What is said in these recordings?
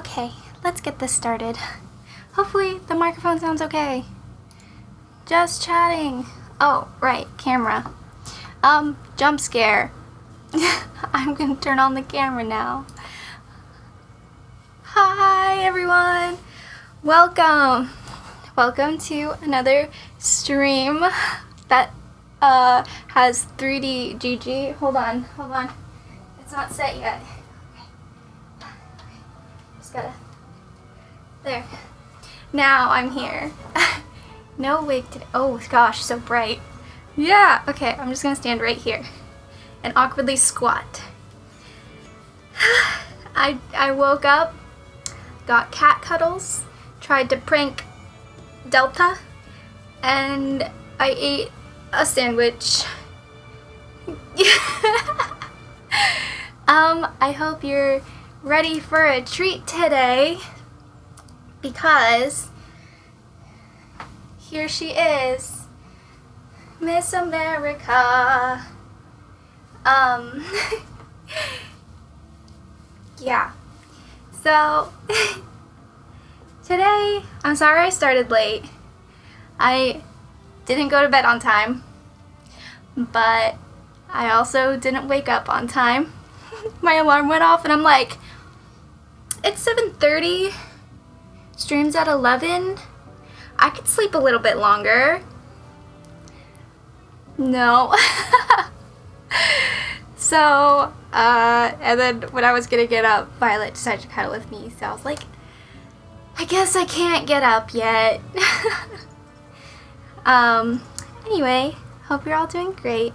Okay, let's get this started. Hopefully the microphone sounds okay. Just chatting. Oh, right, camera. Jump scare. I'm gonna turn on the camera now. Hi everyone. Welcome to another stream that has 3D Gigi. Hold on. It's not set yet. Okay. Just gotta. There. Now I'm here. No wig today. Oh gosh, so bright. Yeah. Okay, I'm just gonna stand right here and awkwardly squat. I woke up, got cat cuddles, tried to prank Delta, and I ate a sandwich. I hope you're ready for a treat today, because here she is, Miss America. Yeah. So, today, I'm sorry I started late. I didn't go to bed on time, but I also didn't wake up on time. My alarm went off and I'm like, it's 7:30, stream's at 11, I could sleep a little bit longer. No. So, and then when I was gonna get up, Violet decided to cuddle with me, so I was like, I guess I can't get up yet. Anyway, hope you're all doing great.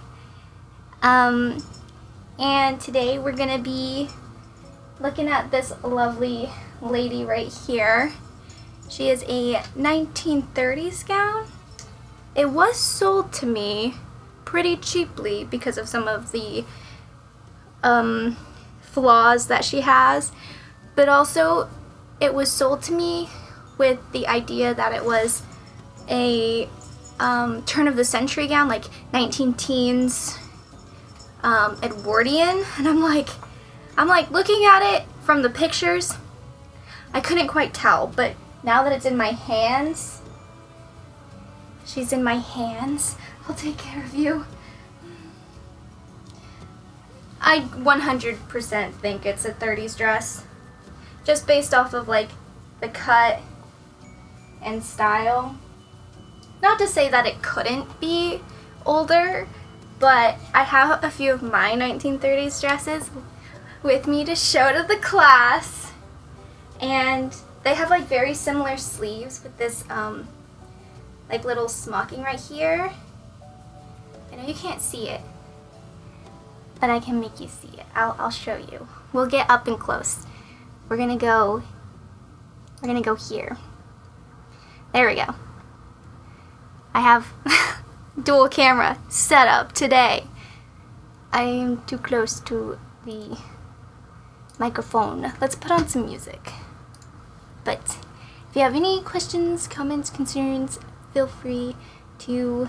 And today we're gonna be looking at this lovely lady right here. She is a 1930s gown. It was sold to me pretty cheaply because of some of the flaws that she has, but also it was sold to me with the idea that it was a turn of the century gown, like 19 teens Edwardian, and I'm like looking at it from the pictures, I couldn't quite tell, but now that it's in my hands, she's in my hands, I'll take care of you. I 100% think it's a 30s dress, just based off of like the cut and style. Not to say that it couldn't be older, but I have a few of my 1930s dresses with me to show to the class, and they have like very similar sleeves with this like little smocking right here. I know you can't see it, but I can make you see it. I'll show you. We'll get up and close. We're gonna go here. There we go. I have dual camera set up today. I am too close to the microphone. Let's put on some music. But if you have any questions, comments, concerns, feel free to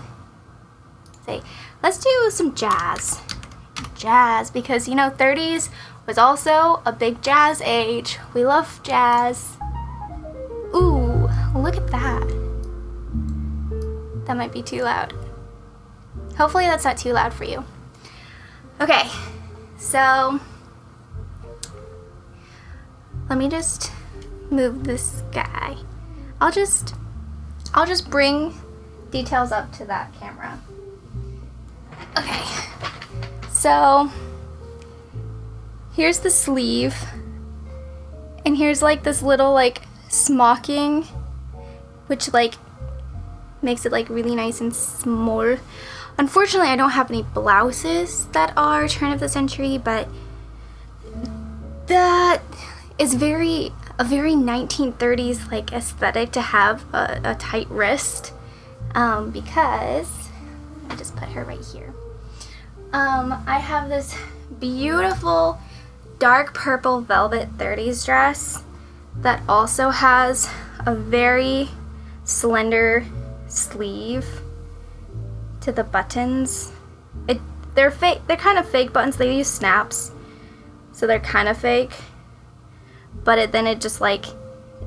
say. Let's do some jazz. Jazz, because you know 30s was also a big jazz age. We love jazz. Ooh, look at that. That might be too loud. Hopefully that's not too loud for you. Okay, so let me just move this guy. I'll just bring details up to that camera. Okay, so here's the sleeve, and here's like this little like smocking, which like makes it like really nice and small. Unfortunately, I don't have any blouses that are turn of the century, but that is a very 1930s like aesthetic to have a tight wrist, because I just put her right here. I have this beautiful dark purple velvet 30s dress that also has a very slender sleeve to the buttons. They're fake. They're kind of fake buttons. They use snaps, so they're kind of fake. then it just like,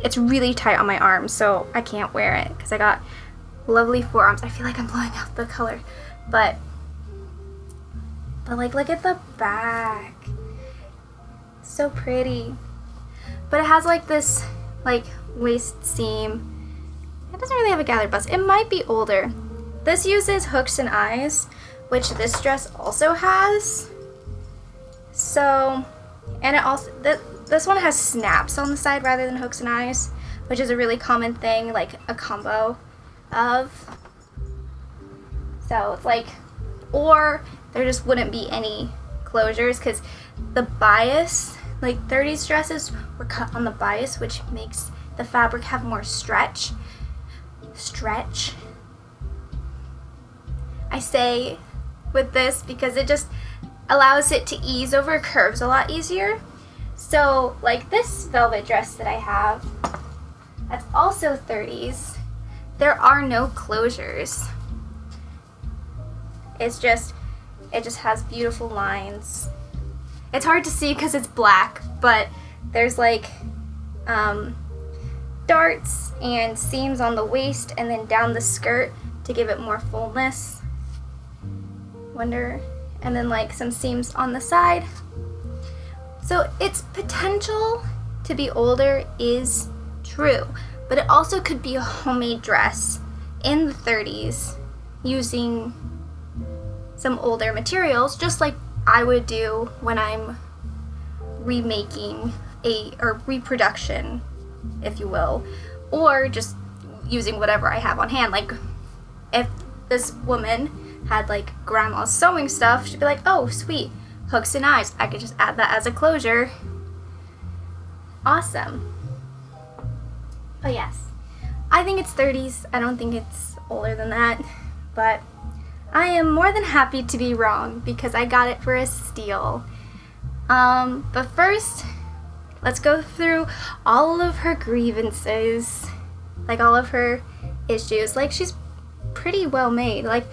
it's really tight on my arms, so I can't wear it because I got lovely forearms. I feel like I'm blowing out the color, but like, look at the back, so pretty. But it has like this like waist seam. It doesn't really have a gathered bust. It might be older. This uses hooks and eyes, which this dress also has. So, and it also, this one has snaps on the side rather than hooks and eyes, which is a really common thing, like a combo of. So it's like, or there just wouldn't be any closures because the bias, like 30s dresses were cut on the bias, which makes the fabric have more stretch. I say with this because it just allows it to ease over curves a lot easier. So like this velvet dress that I have, that's also 30s, there are no closures. It just has beautiful lines. It's hard to see because it's black, but there's like darts and seams on the waist and then down the skirt to give it more fullness. And then like some seams on the side. So its potential to be older is true, but it also could be a homemade dress in the 30s using some older materials, just like I would do when I'm remaking or reproduction, if you will, or just using whatever I have on hand. Like if this woman had like grandma's sewing stuff, she'd be like, oh sweet, hooks and eyes, I could just add that as a closure. Awesome. But yes, I think it's 30s. I don't think it's older than that, but I am more than happy to be wrong because I got it for a steal. But first, let's go through all of her grievances, like all of her issues. Like, she's pretty well made. Like,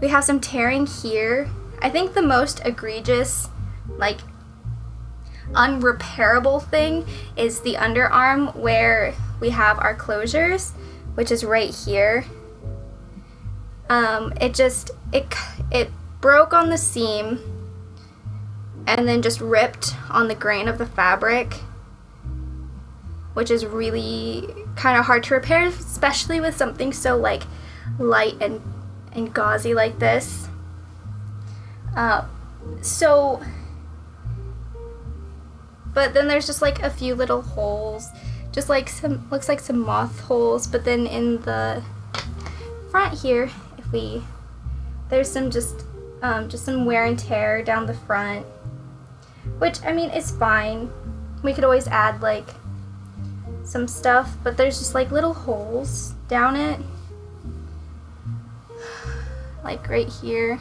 we have some tearing here. I think the most egregious, like, unrepairable thing is the underarm where we have our closures, which is right here. It broke on the seam and then just ripped on the grain of the fabric, which is really kind of hard to repair, especially with something so like light and gauzy like this. But then there's just like a few little holes, just like looks like some moth holes. But then in the front here, there's some just some wear and tear down the front, which I mean is fine. We could always add like some stuff, but there's just like little holes down it, like right here.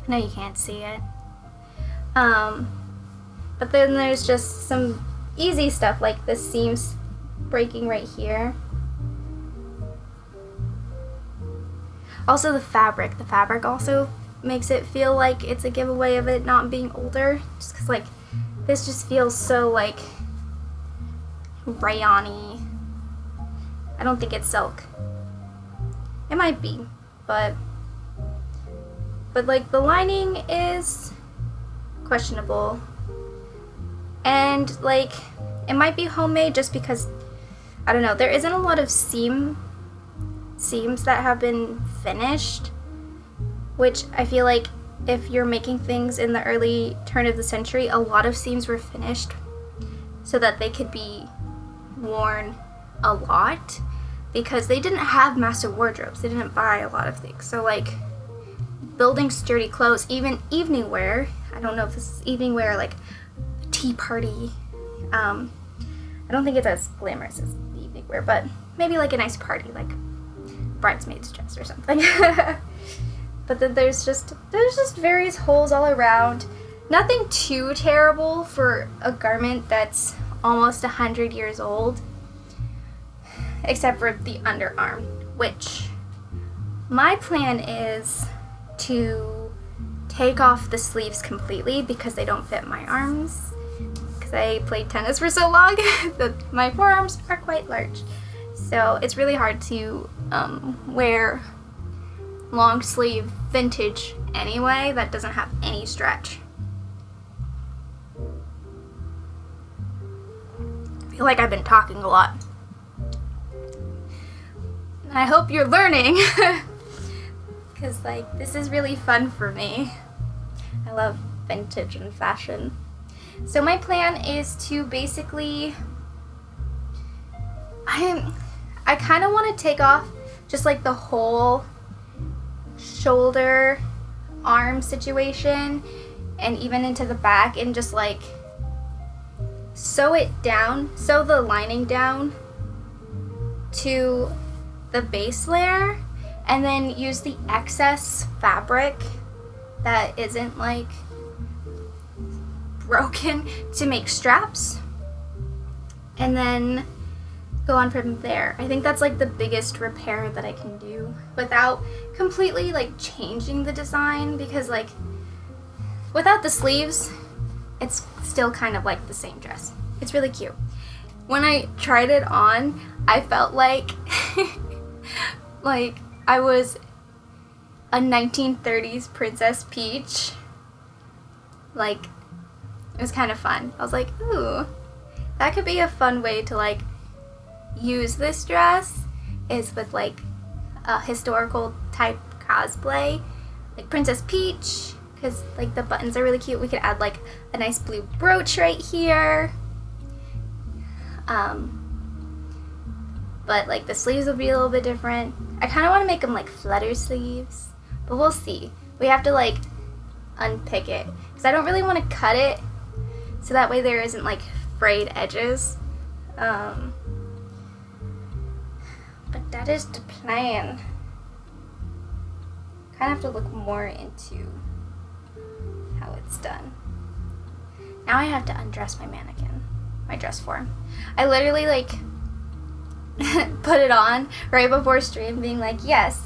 I know you can't see it. But then there's just some easy stuff like the seams breaking right here. Also the fabric also makes it feel like it's a giveaway of it not being older, just because like this just feels so like rayon-y. I don't think it's silk. It might be, but like the lining is questionable, and like it might be homemade just because I don't know, there isn't a lot of seams that have been finished, which I feel like if you're making things in the early turn of the century, a lot of seams were finished so that they could be worn a lot, because they didn't have massive wardrobes, they didn't buy a lot of things. So like building sturdy clothes, even evening wear, I don't know if this is evening wear, like tea party, I don't think it's as glamorous as the evening wear, but maybe like a nice party, like bridesmaid's dress or something. But then there's just various holes all around. Nothing too terrible for a garment that's almost 100 years old, except for the underarm, which my plan is to take off the sleeves completely because they don't fit my arms, because I played tennis for so long that my forearms are quite large. So it's really hard to wear long sleeve vintage anyway that doesn't have any stretch. I feel like I've been talking a lot. And I hope you're learning because like this is really fun for me. I love vintage and fashion. So my plan is to basically I kind of want to take off just like the whole shoulder arm situation and even into the back and just like sew the lining down to the base layer and then use the excess fabric that isn't like broken to make straps and then go on from there. I think that's like the biggest repair that I can do without completely like changing the design, because like without the sleeves it's still kind of like the same dress. It's really cute. When I tried it on, I felt like like I was a 1930s Princess Peach. Like it was kind of fun. I was like, ooh, that could be a fun way to like use this dress, is with like a historical type cosplay, like Princess Peach, because like the buttons are really cute. We could add like a nice blue brooch right here. But like the sleeves will be a little bit different. I kind of want to make them like flutter sleeves, but we'll see. We have to like unpick it because I don't really want to cut it so that way there isn't like frayed edges. But that is the plan. Kind of have to look more into how it's done. Now I have to undress my mannequin, my dress form. I literally like put it on right before stream being like, yes,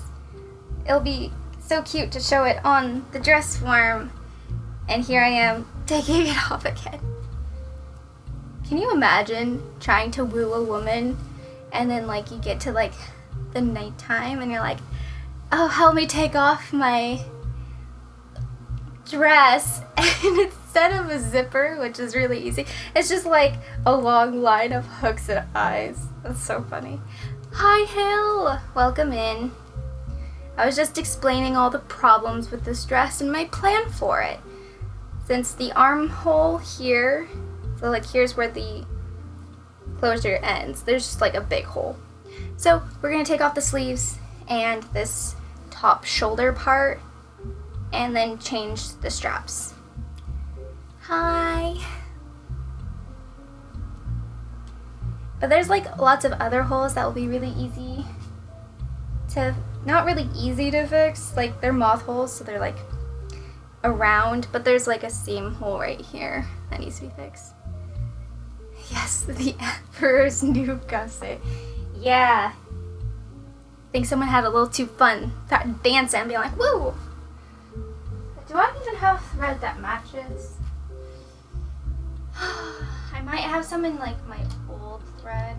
it'll be so cute to show it on the dress form, and here I am taking it off again. Can you imagine trying to woo a woman and then like you get to like the nighttime and you're like, oh, help me take off my dress, and instead of a zipper, which is really easy, it's just like a long line of hooks and eyes. That's so funny. Hi Hill, welcome in. I was just explaining all the problems with this dress and my plan for it. Since the armhole here, so like here's where the closure ends, there's just like a big hole. So we're gonna take off the sleeves and this top shoulder part and then change the straps. Hi. But there's like lots of other holes that will be really easy to, not really easy to fix, like they're moth holes, so they're like around, but there's like a seam hole right here that needs to be fixed. Yes, the Emperor's New Gusset. Yeah. I think someone had a little too fun dancing and being like, woo! Do I even have thread that matches? I might have some in like my old thread.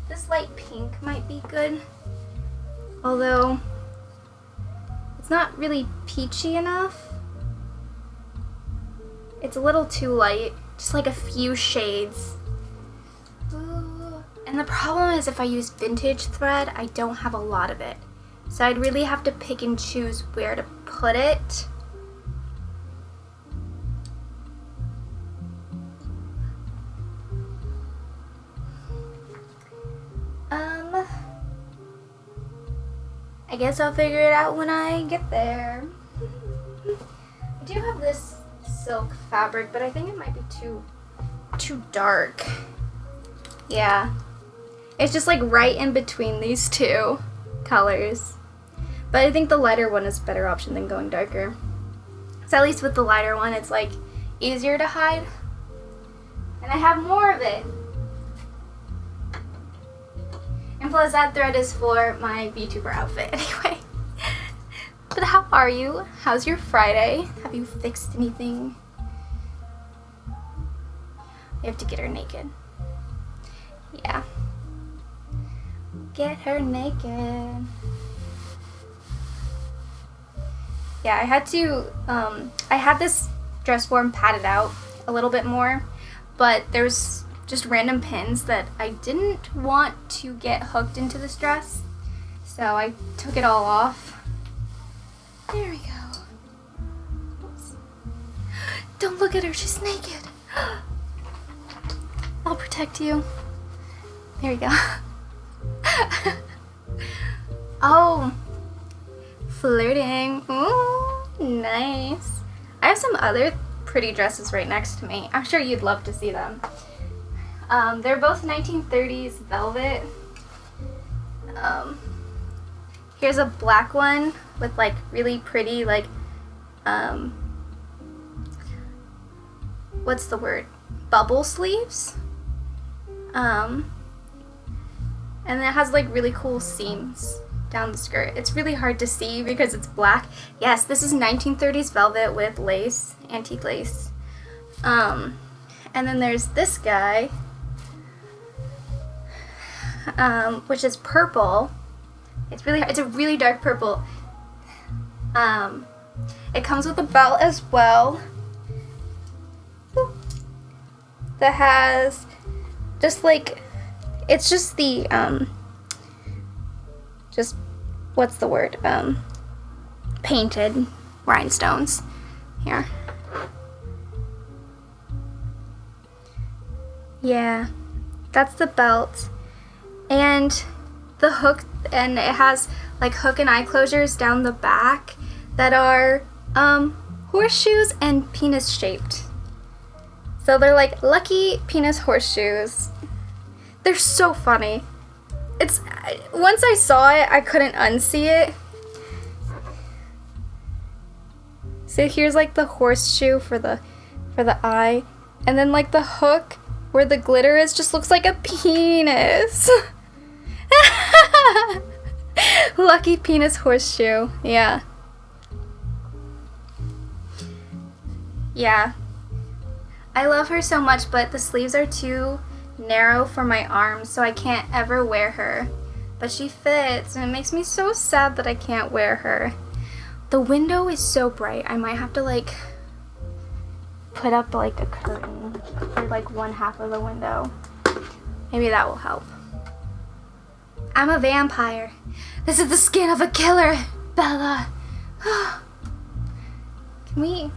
This light pink might be good. Although, it's not really peachy enough. It's a little too light. Just like a few shades. Ooh. And the problem is if I use vintage thread, I don't have a lot of it. So I'd really have to pick and choose where to put it. I guess I'll figure it out when I get there. I do have this silk fabric, but I think it might be too dark. Yeah. It's just like right in between these two colors. But I think the lighter one is a better option than going darker. So at least with the lighter one, it's like easier to hide. And I have more of it. And plus that thread is for my VTuber outfit anyway. but how are you? How's your Friday? Have you fixed anything? We have to get her naked. Yeah. Get her naked. Yeah, I had to, I had this dress form padded out a little bit more, but there's just random pins that I didn't want to get hooked into this dress, so I took it all off. There we go. Oops. Don't look at her, she's naked. I'll protect you. There you go. Oh, flirting. Ooh, nice. I have some other pretty dresses right next to me. I'm sure you'd love to see them. They're both 1930s velvet. Here's a black one with like really pretty like, what's the word? Bubble sleeves. And it has like really cool seams down the skirt. It's really hard to see because it's black. Yes, this is 1930s velvet with lace, antique lace. And then there's this guy, which is purple. It's a really dark purple. It comes with a belt as well that has just like, it's just the, just, what's the word, painted rhinestones here. Yeah, that's the belt. And the hook, and it has like hook and eye closures down the back that are, horseshoes and penis shaped. So they're like lucky penis horseshoes. They're so funny. It's, once I saw it, I couldn't unsee it. So here's like the horseshoe for the eye, and then like the hook where the glitter is just looks like a penis. Lucky penis horseshoe. Yeah. Yeah. I love her so much, but the sleeves are too narrow for my arms, so I can't ever wear her. But she fits, and it makes me so sad that I can't wear her. The window is so bright, I might have to like put up like a curtain for like one half of the window. Maybe that will help. I'm a vampire. This is the skin of a killer, Bella. Can we?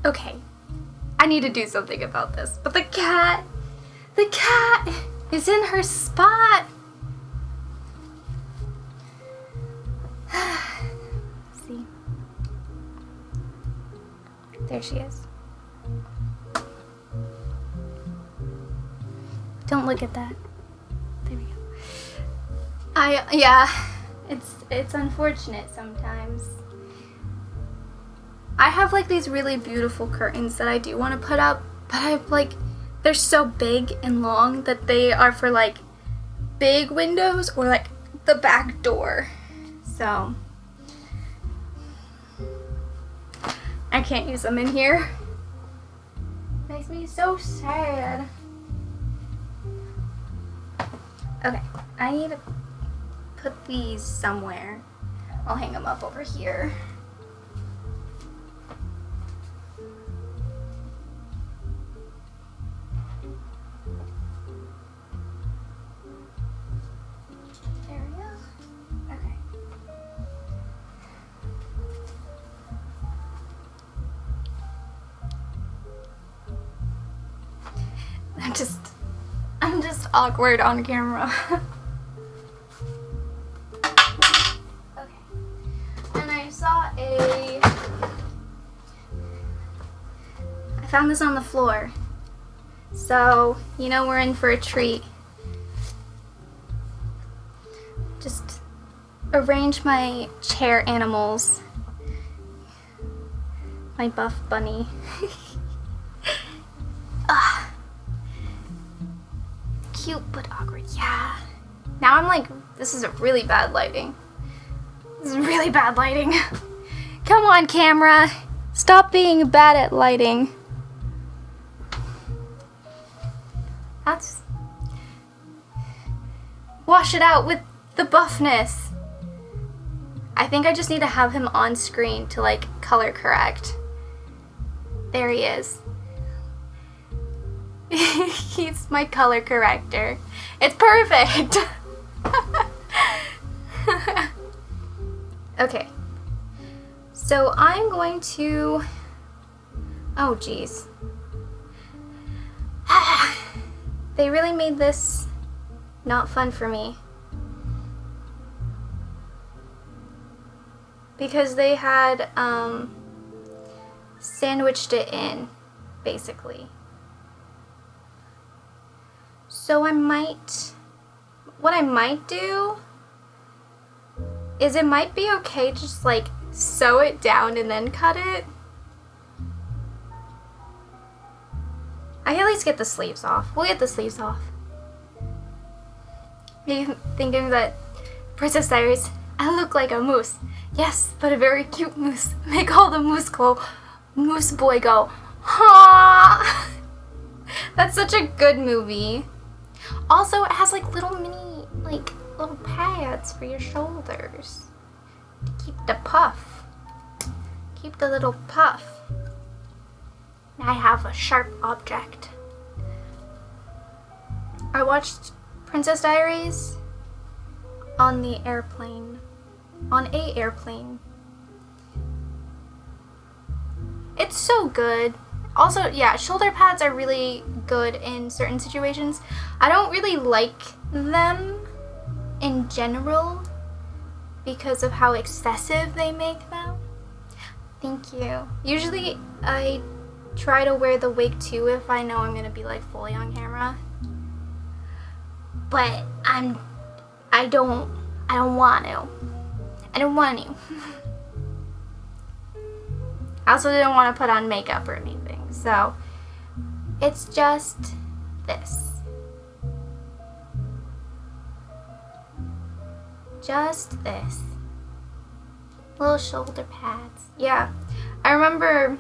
Okay. I need to do something about this. But the cat is in her spot. See? There she is. Don't look at that. There we go. Yeah, it's unfortunate sometimes. I have like these really beautiful curtains that I do want to put up, but they're so big and long that they are for like big windows or like the back door. So I can't use them in here. Makes me so sad. Okay, I need to put these somewhere. I'll hang them up over here. There we go. Okay. I'm just awkward on camera. Okay. And I found this on the floor. So, you know we're in for a treat. Just arrange my chair animals. My buff bunny. Cute but awkward, yeah. Now I'm like, this is a really bad lighting. This is really bad lighting. Come on, camera. Stop being bad at lighting. That's... Wash it out with the buffness. I think I just need to have him on screen to like color correct. There he is. He's my color corrector. It's perfect. Okay. So I'm going to... Oh, geez. They really made this not fun for me. Because they had sandwiched it in, basically. So what I might do is it might be okay to just like sew it down and then cut it. I can at least get the sleeves off. We'll get the sleeves off. Maybe thinking that Princess Diaries, I look like a moose. Yes, but a very cute moose. Make all the moose boy go, ha! That's such a good movie. Also, it has like little mini, like little pads for your shoulders to keep the puff. Keep the little puff. I have a sharp object. I watched Princess Diaries on the airplane. On a airplane. It's so good. Also, yeah, shoulder pads are really good in certain situations. I don't really like them in general because of how excessive they make them. Thank you. Usually I try to wear the wig too if I know I'm gonna be like fully on camera. But I don't want to. I don't want to. I also didn't want to put on makeup or anything, so it's just this. Just this. Little shoulder pads. Yeah. I remember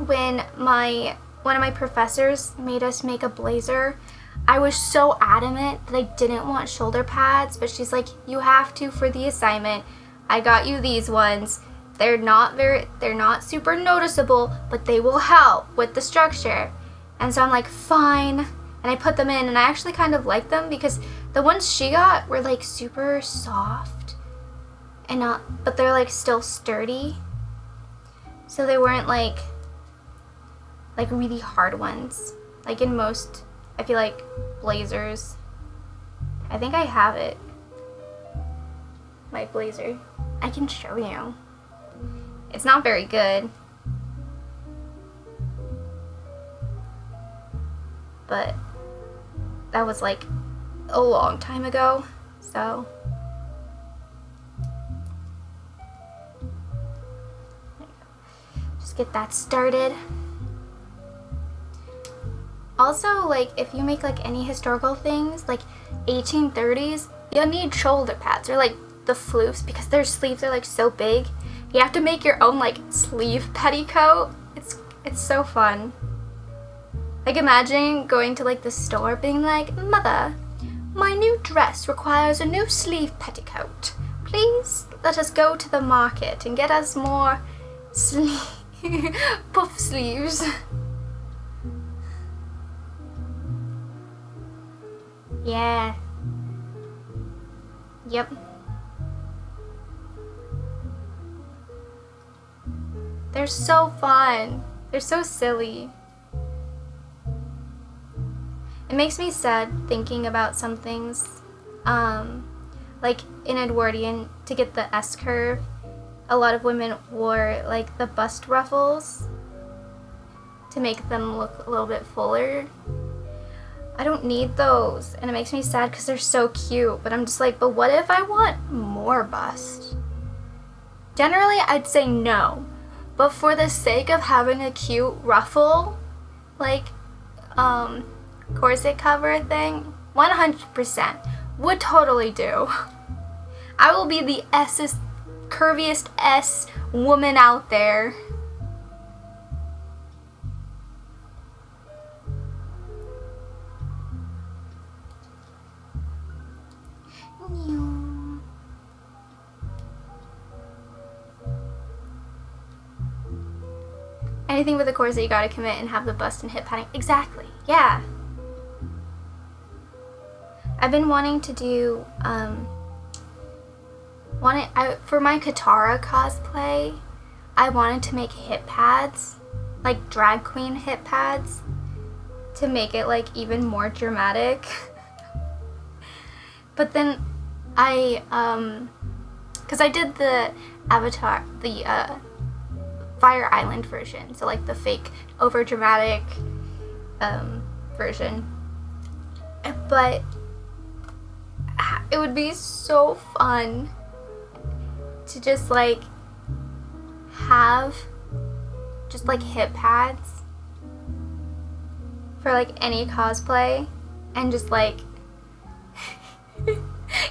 when one of my professors made us make a blazer. I was so adamant that I didn't want shoulder pads, but she's like, you have to for the assignment. I got you these ones. They're not super noticeable, but they will help with the structure. And so I'm like, fine. And I put them in, and I actually kind of like them because the ones she got were like super soft and but they're like still sturdy. So they weren't like really hard ones. Like in most, I feel like, blazers. I think I have it. My blazer. I can show you. It's not very good. But that was like a long time ago, so. Just get that started. Also, like, if you make like any historical things, like 1830s, you'll need shoulder pads or like the floofs because their sleeves are like so big. You have to make your own like sleeve petticoat. It's so fun. Like imagine going to like the store being like, Mother, my new dress requires a new sleeve petticoat. Please let us go to the market and get us more puff sleeves. Yeah. Yep. They're so fun. They're so silly. It makes me sad thinking about some things. Like in Edwardian, to get the S curve, a lot of women wore like the bust ruffles to make them look a little bit fuller. I don't need those, and it makes me sad because they're so cute, but I'm just like, but what if I want more bust? Generally, I'd say no, but for the sake of having a cute ruffle, like, corset cover thing, 100% would totally do. I will be the curviest S woman out there. Anything with the chords that you gotta commit and have the bust and hip padding. Exactly, yeah. I've been wanting to do, for my Katara cosplay, I wanted to make hip pads, like drag queen hip pads, to make it like even more dramatic. But then because I did the Avatar, the Fire Island version, so like the fake over dramatic version, but it would be so fun to just like have just like hip pads for like any cosplay, and just like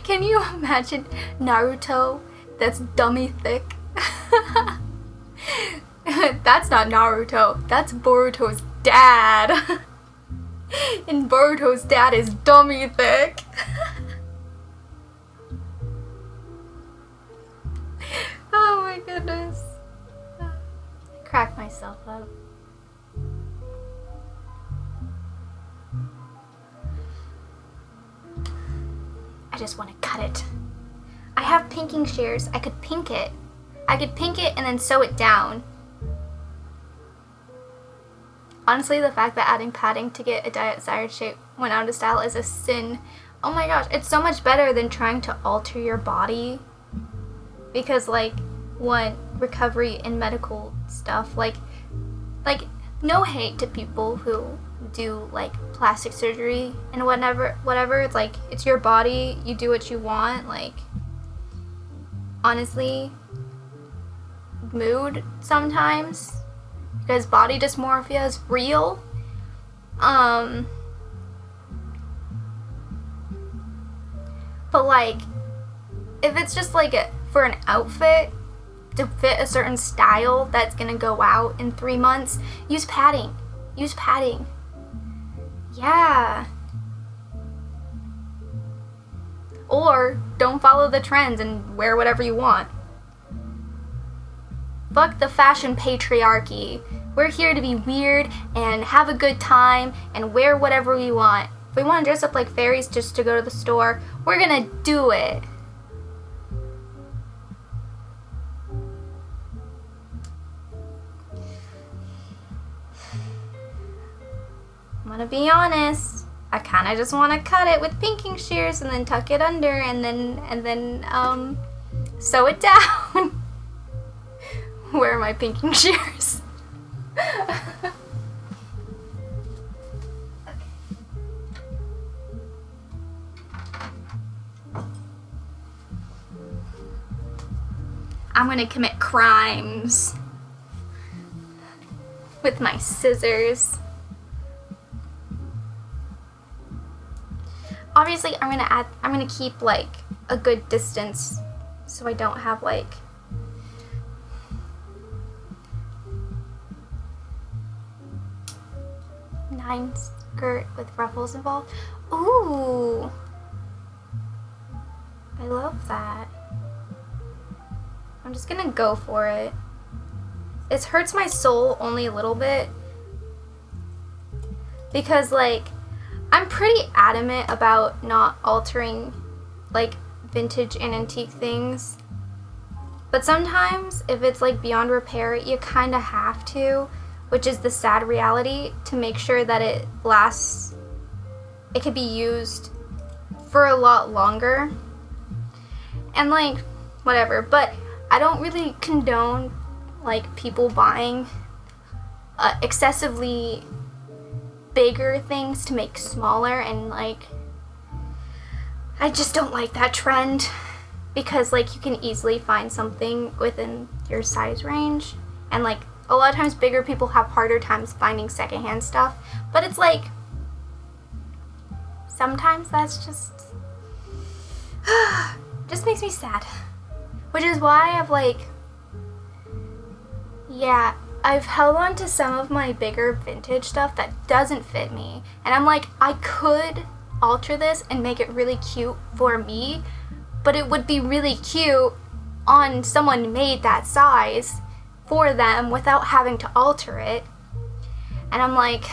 can you imagine Naruto that's dummy thick? That's not Naruto, that's Boruto's dad. And Boruto's dad is dummy thick. Oh my goodness. I cracked myself up. I just want to cut it. I have pinking shears. I could pink it. I could pink it and then sew it down. Honestly, the fact that adding padding to get a desired shape when out of style is a sin. Oh my gosh, it's so much better than trying to alter your body. Because like, one, recovery in medical stuff, like no hate to people who do like plastic surgery and whatever, it's like, it's your body, you do what you want. Like, honestly, mood sometimes, because body dysmorphia is real. But like, if it's just like for an outfit to fit a certain style that's gonna go out in 3 months, use padding. Use padding. Yeah. Or don't follow the trends and wear whatever you want. Fuck the fashion patriarchy. We're here to be weird and have a good time and wear whatever we want. If we want to dress up like fairies just to go to the store, we're gonna do it. I'm gonna be honest. I kind of just want to cut it with pinking shears and then tuck it under and then sew it down. Where are my pinking shears? I'm gonna commit crimes with my scissors. Obviously, I'm gonna keep like a good distance so I don't have like nine skirt with ruffles involved. Ooh, I love that. I'm just gonna go for it. It hurts my soul only a little bit because like I'm pretty adamant about not altering like vintage and antique things, but sometimes if it's like beyond repair, you kind of have to, which is the sad reality, to make sure that it lasts, it could be used for a lot longer and like whatever. But I don't really condone like people buying excessively bigger things to make smaller, and like I just don't like that trend because like you can easily find something within your size range, and like a lot of times bigger people have harder times finding secondhand stuff. But it's like sometimes that's just makes me sad Which is why I've like, yeah, I've held on to some of my bigger vintage stuff that doesn't fit me. And I'm like, I could alter this and make it really cute for me, but it would be really cute on someone made that size for them without having to alter it. And I'm like,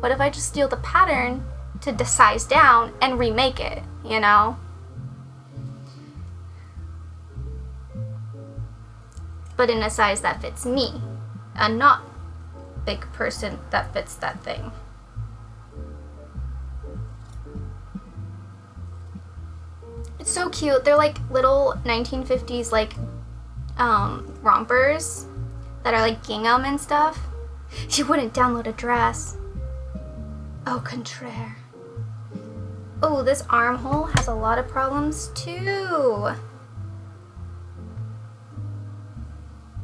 what if I just steal the pattern to the size down and remake it, you know? But in a size that fits me, and not big person that fits that thing. It's so cute. They're like little 1950s like rompers that are like gingham and stuff. You wouldn't download a dress. Au contraire. Oh, this armhole has a lot of problems too.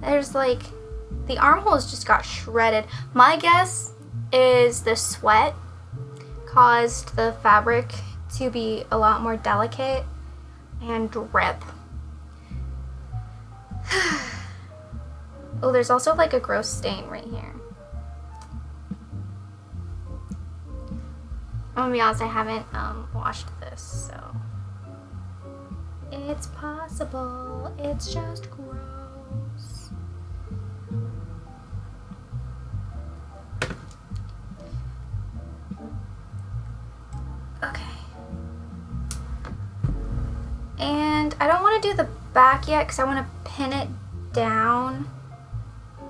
There's like, the armholes just got shredded. My guess is the sweat caused the fabric to be a lot more delicate and rip. Oh, there's also like a gross stain right here. I'm gonna be honest, I haven't washed this, so it's possible. It's just gross. Okay. And I don't want to do the back yet because I want to pin it down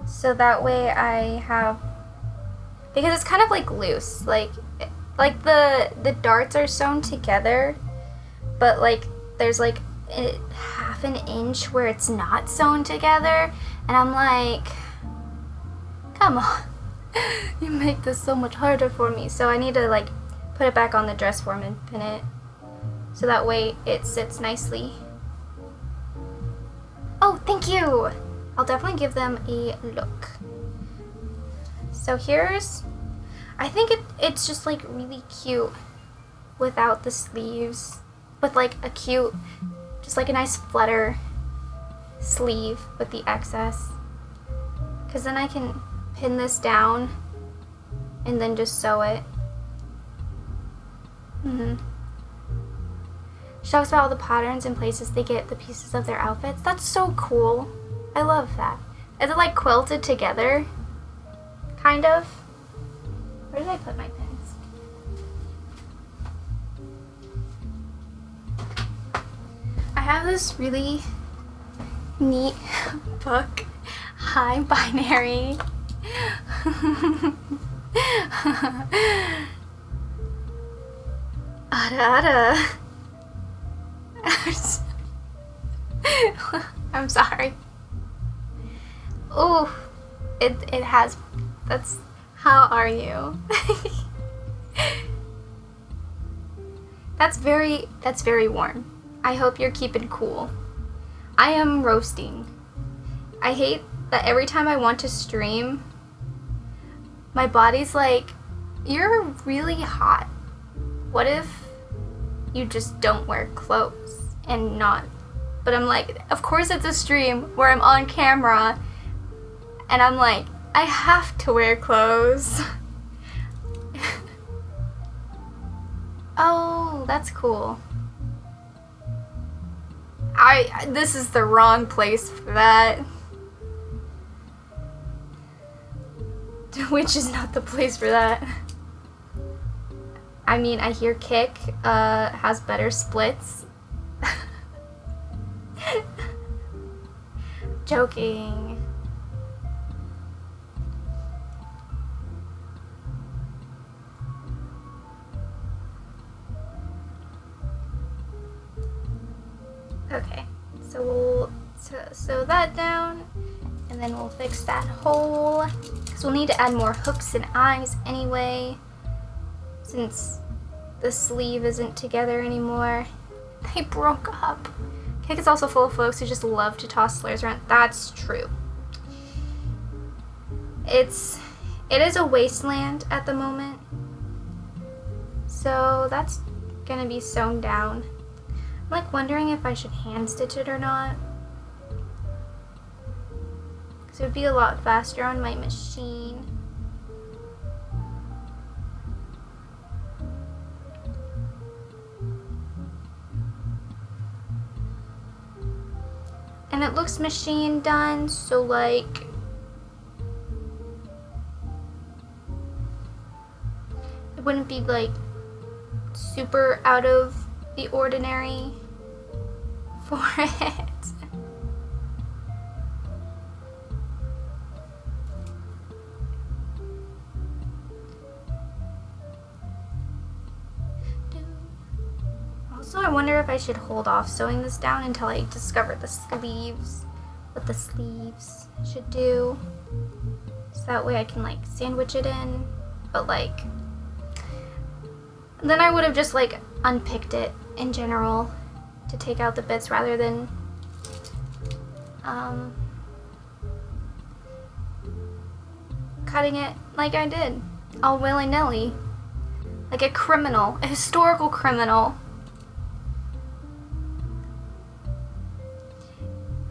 so that way I have, because it's kind of like loose, like the darts are sewn together, but like there's like half an inch where it's not sewn together, and I'm like, come on, you make this so much harder for me. So I need to like put it back on the dress form and pin it so that way it sits nicely. Oh, thank you! I'll definitely give them a look. So here's, I think it's just like really cute without the sleeves, with like a cute, just like a nice flutter sleeve with the excess. Because then I can pin this down and then just sew it. She talks about all the patterns and places they get the pieces of their outfits. That's so cool. I love that. Is it like quilted together? Kind of. Where did I put my pins? I have this really neat book. Hi, Binary. Ada. I'm sorry. Oh, it has, that's, how are you? That's very warm. I hope you're keeping cool. I am roasting. I hate that every time I want to stream, my body's like, you're really hot. What if you just don't wear clothes and not? But I'm like, of course it's a stream where I'm on camera and I'm like, I have to wear clothes. Oh, that's cool. This is the wrong place for that. Which is not the place for that. I mean, I hear Kick has better splits. Joking. Okay, so we'll sew that down, and then we'll fix that hole, because we'll need to add more hooks and eyes anyway, since the sleeve isn't together anymore. They broke up. Cake is also full of folks who just love to toss slurs around. That's true. It is a wasteland at the moment, so that's gonna be sewn down. I'm like wondering if I should hand stitch it or not. So it'd be a lot faster on my machine. And it looks machine done, so like it wouldn't be like super out of the ordinary for it. Also, I wonder if I should hold off sewing this down until I discover the sleeves, what the sleeves should do. So that way I can like sandwich it in, but like, then I would have just like unpicked it in general to take out the bits rather than cutting it like I did, all willy-nilly, like a criminal, a historical criminal.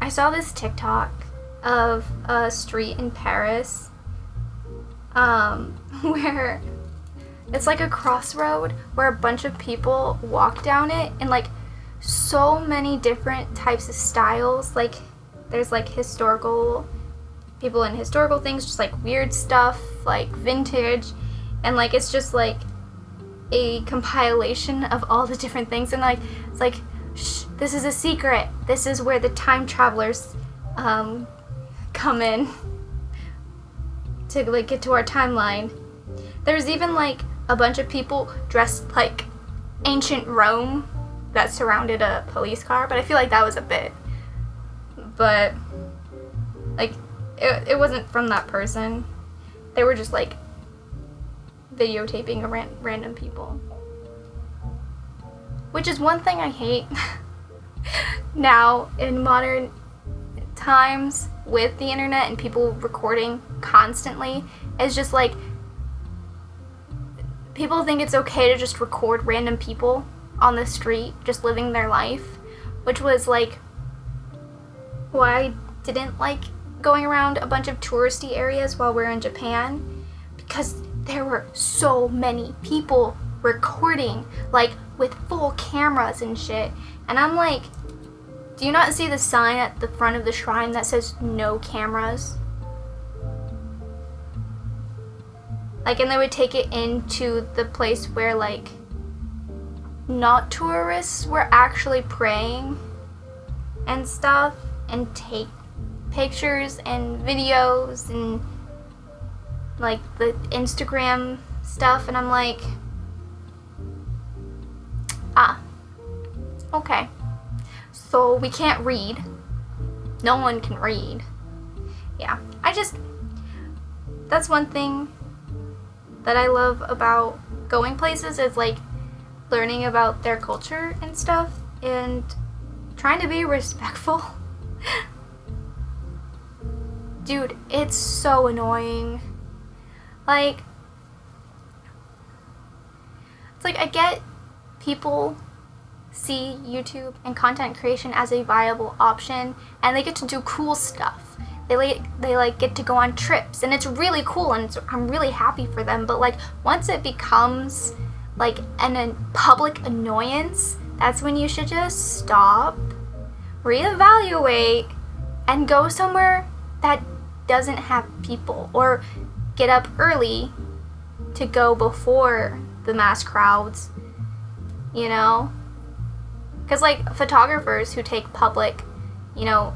I saw this TikTok of a street in Paris where it's like a crossroad where a bunch of people walk down it in like so many different types of styles. Like there's like historical people in historical things, just like weird stuff, like vintage, and like it's just like a compilation of all the different things, and like it's like, shh, this is a secret. This is where the time travelers come in to like get to our timeline. There's even like a bunch of people dressed like ancient Rome that surrounded a police car, but I feel like that was a bit. But like it wasn't from that person. They were just like videotaping random people. Which is one thing I hate now in modern times with the internet and people recording constantly. Is just like people think it's okay to just record random people on the street just living their life, which was like why I didn't like going around a bunch of touristy areas while we were in Japan, because there were so many people recording, like with full cameras and shit, and I'm like, do you not see the sign at the front of the shrine that says no cameras? Like, and they would take it into the place where like not tourists were actually praying and stuff, and take pictures and videos and like the Instagram stuff, and I'm like, okay, so we can't read, no one can read. Yeah, that's one thing that I love about going places, is like learning about their culture and stuff and trying to be respectful. Dude, it's so annoying. Like, it's like I get people see YouTube and content creation as a viable option, and they get to do cool stuff. They like get to go on trips, and it's really cool, and I'm really happy for them. But like once it becomes like a public annoyance, that's when you should just stop, reevaluate, and go somewhere that doesn't have people, or get up early to go before the mass crowds, you know? Because like photographers who take public, you know,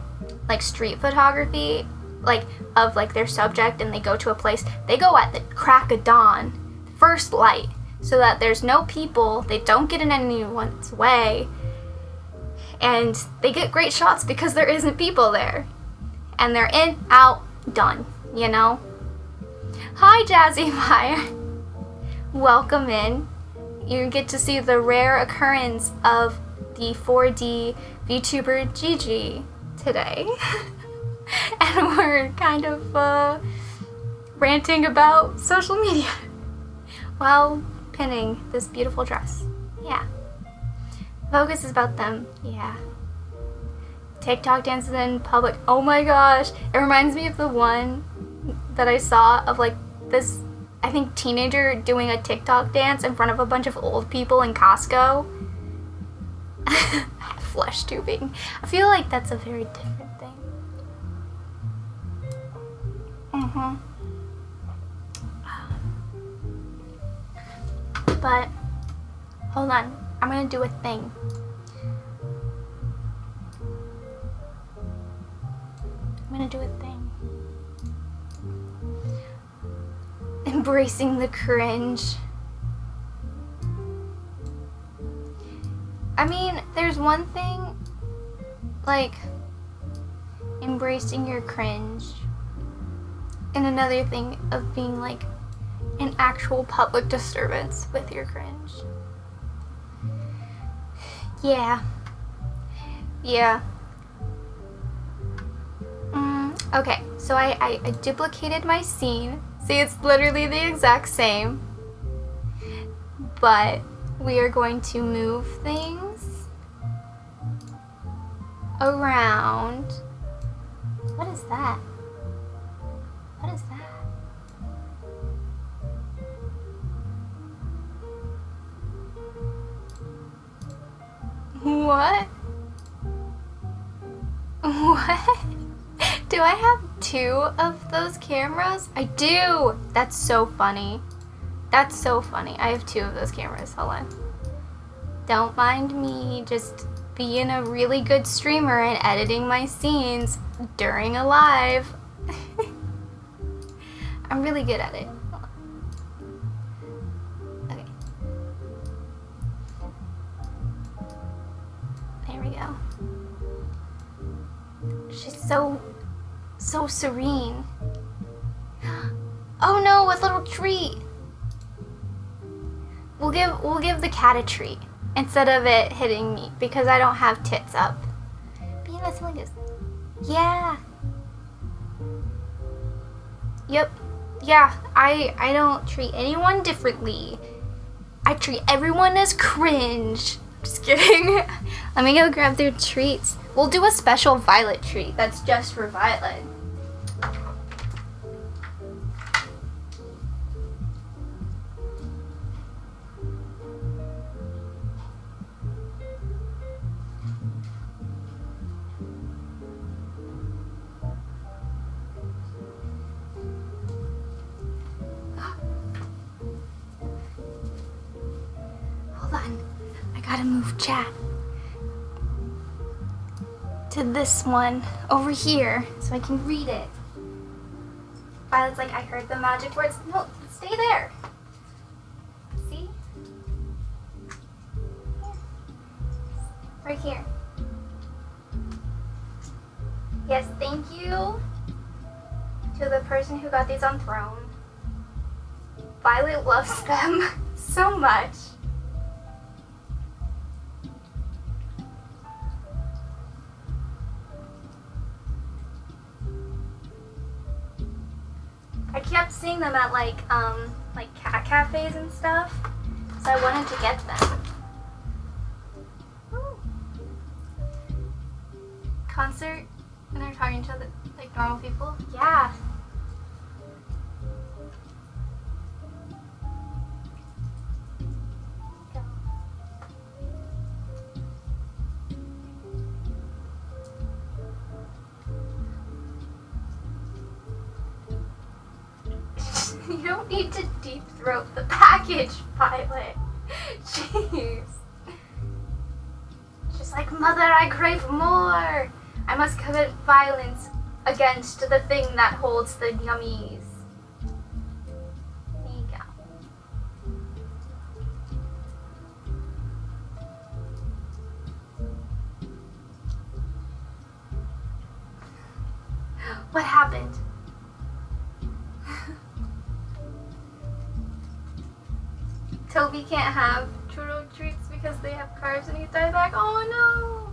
like street photography, like of like their subject, and they go to a place, they go at the crack of dawn, first light, so that there's no people, they don't get in anyone's way, and they get great shots because there isn't people there, and they're in, out, done, you know? Hi, Jazzy Fire. Welcome in. You get to see the rare occurrence of the 4D VTuber Gigi today. And we're kind of ranting about social media while pinning this beautiful dress. Yeah. Focus is about them. Yeah. TikTok dances in public. Oh my gosh. It reminds me of the one that I saw of like this, I think, teenager doing a TikTok dance in front of a bunch of old people in Costco. Flesh tubing. I feel like that's a very different thing. But hold on, I'm gonna do a thing. Embracing the cringe. I mean, there's one thing, like, embracing your cringe, and another thing of being, like, an actual public disturbance with your cringe. Yeah. Okay, so I duplicated my scene. See, it's literally the exact same, but we are going to move things around. What is that? What is that? What? What? Do I have 2 of those cameras? I do! That's so funny. That's so funny. I have 2 of those cameras. Hold on. Don't mind me just being a really good streamer and editing my scenes during a live. I'm really good at it. Hold on. Okay. There we go. She's so serene. Oh no, a little treat. We'll give the cat a treat instead of it hitting me because I don't have tits up. But yeah, something like this. Yeah. Yep. Yeah, I don't treat anyone differently. I treat everyone as cringe. Just kidding. Let me go grab their treats. We'll do a special Violet treat that's just for Violet. Hold on. I gotta move chat to this one over here so I can read it. Violet's like, I heard the magic words. No, stay there. See? Right here. Yes, thank you to the person who got these on Throne. Violet loves them so much. I kept seeing them at like cat cafes and stuff, so I wanted to get them. Ooh. Concert and they're talking to like normal people. Yeah. You don't need to deep throat the package, Violet. Jeez. She's like, Mother, I crave more. I must commit violence against the thing that holds the yummies. There you go. What happened? Toby can't have churro treats because they have carbs and he's diabetic. Oh no!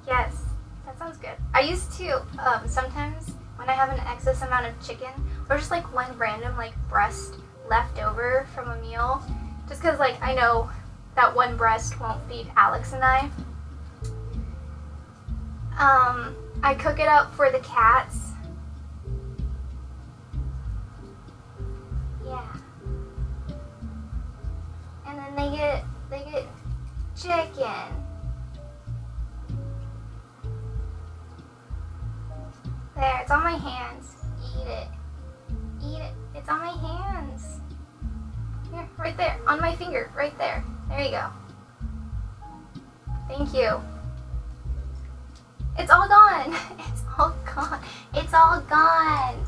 Yes, that sounds good. I used to, sometimes when I have an excess amount of chicken, or just like one random like breast left over from a meal, just cause like I know that one breast won't feed Alex and I. I cook it up for the cats. Yeah. And then they get chicken. There, it's on my hands. Eat it. Eat it. It's on my hands. Here, right there. On my finger. Right there. There you go. Thank you. It's all gone. It's all gone. It's all gone.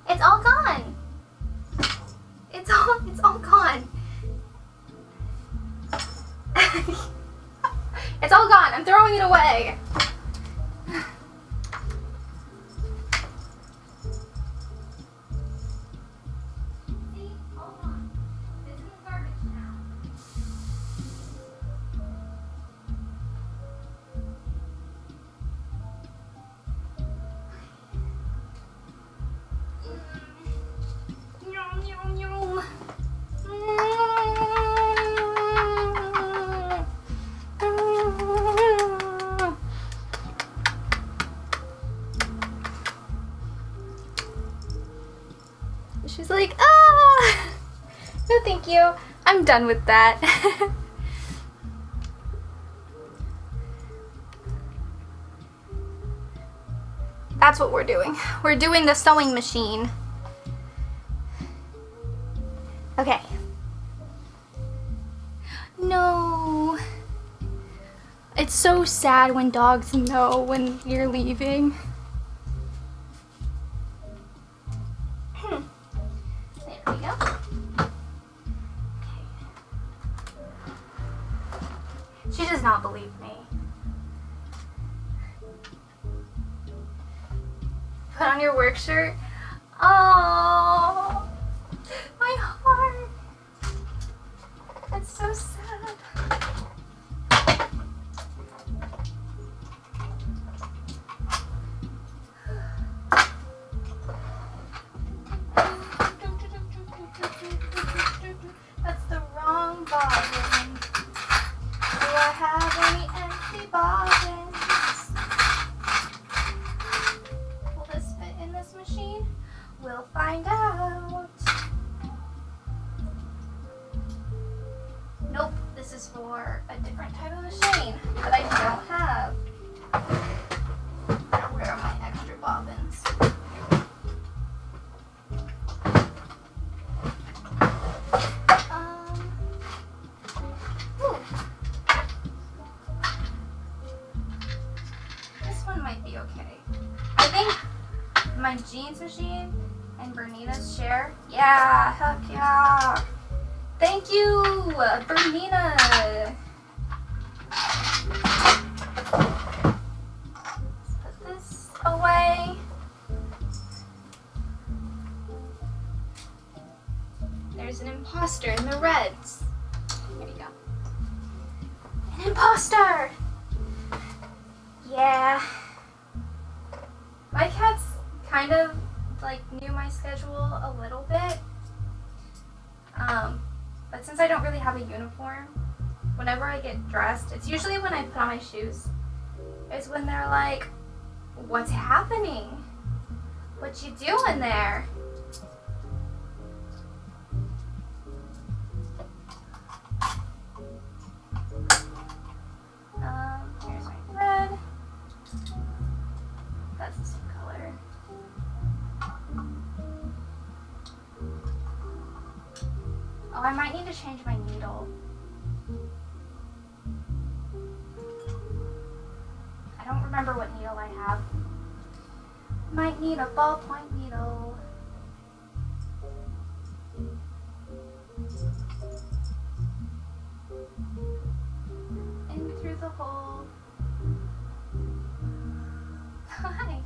It's all gone. It's all gone. It's all gone. I'm throwing it away. See? All gone. It's in the garbage now. Yum, yum, yum. She's like, ah! No, thank you. I'm done with that. That's what we're doing. We're doing the sewing machine. Okay. No. It's so sad when dogs know when you're leaving. There we go. Okay. She does not believe me. Put on your work shirt. Oh, my heart. That's so sad. That's the wrong bobbin. Do I have any empty bobbins? Will this fit in this machine? We'll find out. Nope, this is for a different type of machine that I don't have. Where are my extra bobbins? Ooh. This one might be okay. I think my jeans machine and Bernina's share. Yeah, heck yeah. Thank you, Bernina. Let's put this away. There's an imposter in the reds. There you go. An imposter. Yeah. My cats kind of like knew my schedule a little bit. But since I don't really have a uniform, whenever I get dressed, it's usually when I put on my shoes, is when they're like, what's happening? What you doing there? Here's my thread. That's the same color. Oh, I might need to change my needle. I don't remember what needle I have. Might need a ballpoint needle. In through the hole. Hi.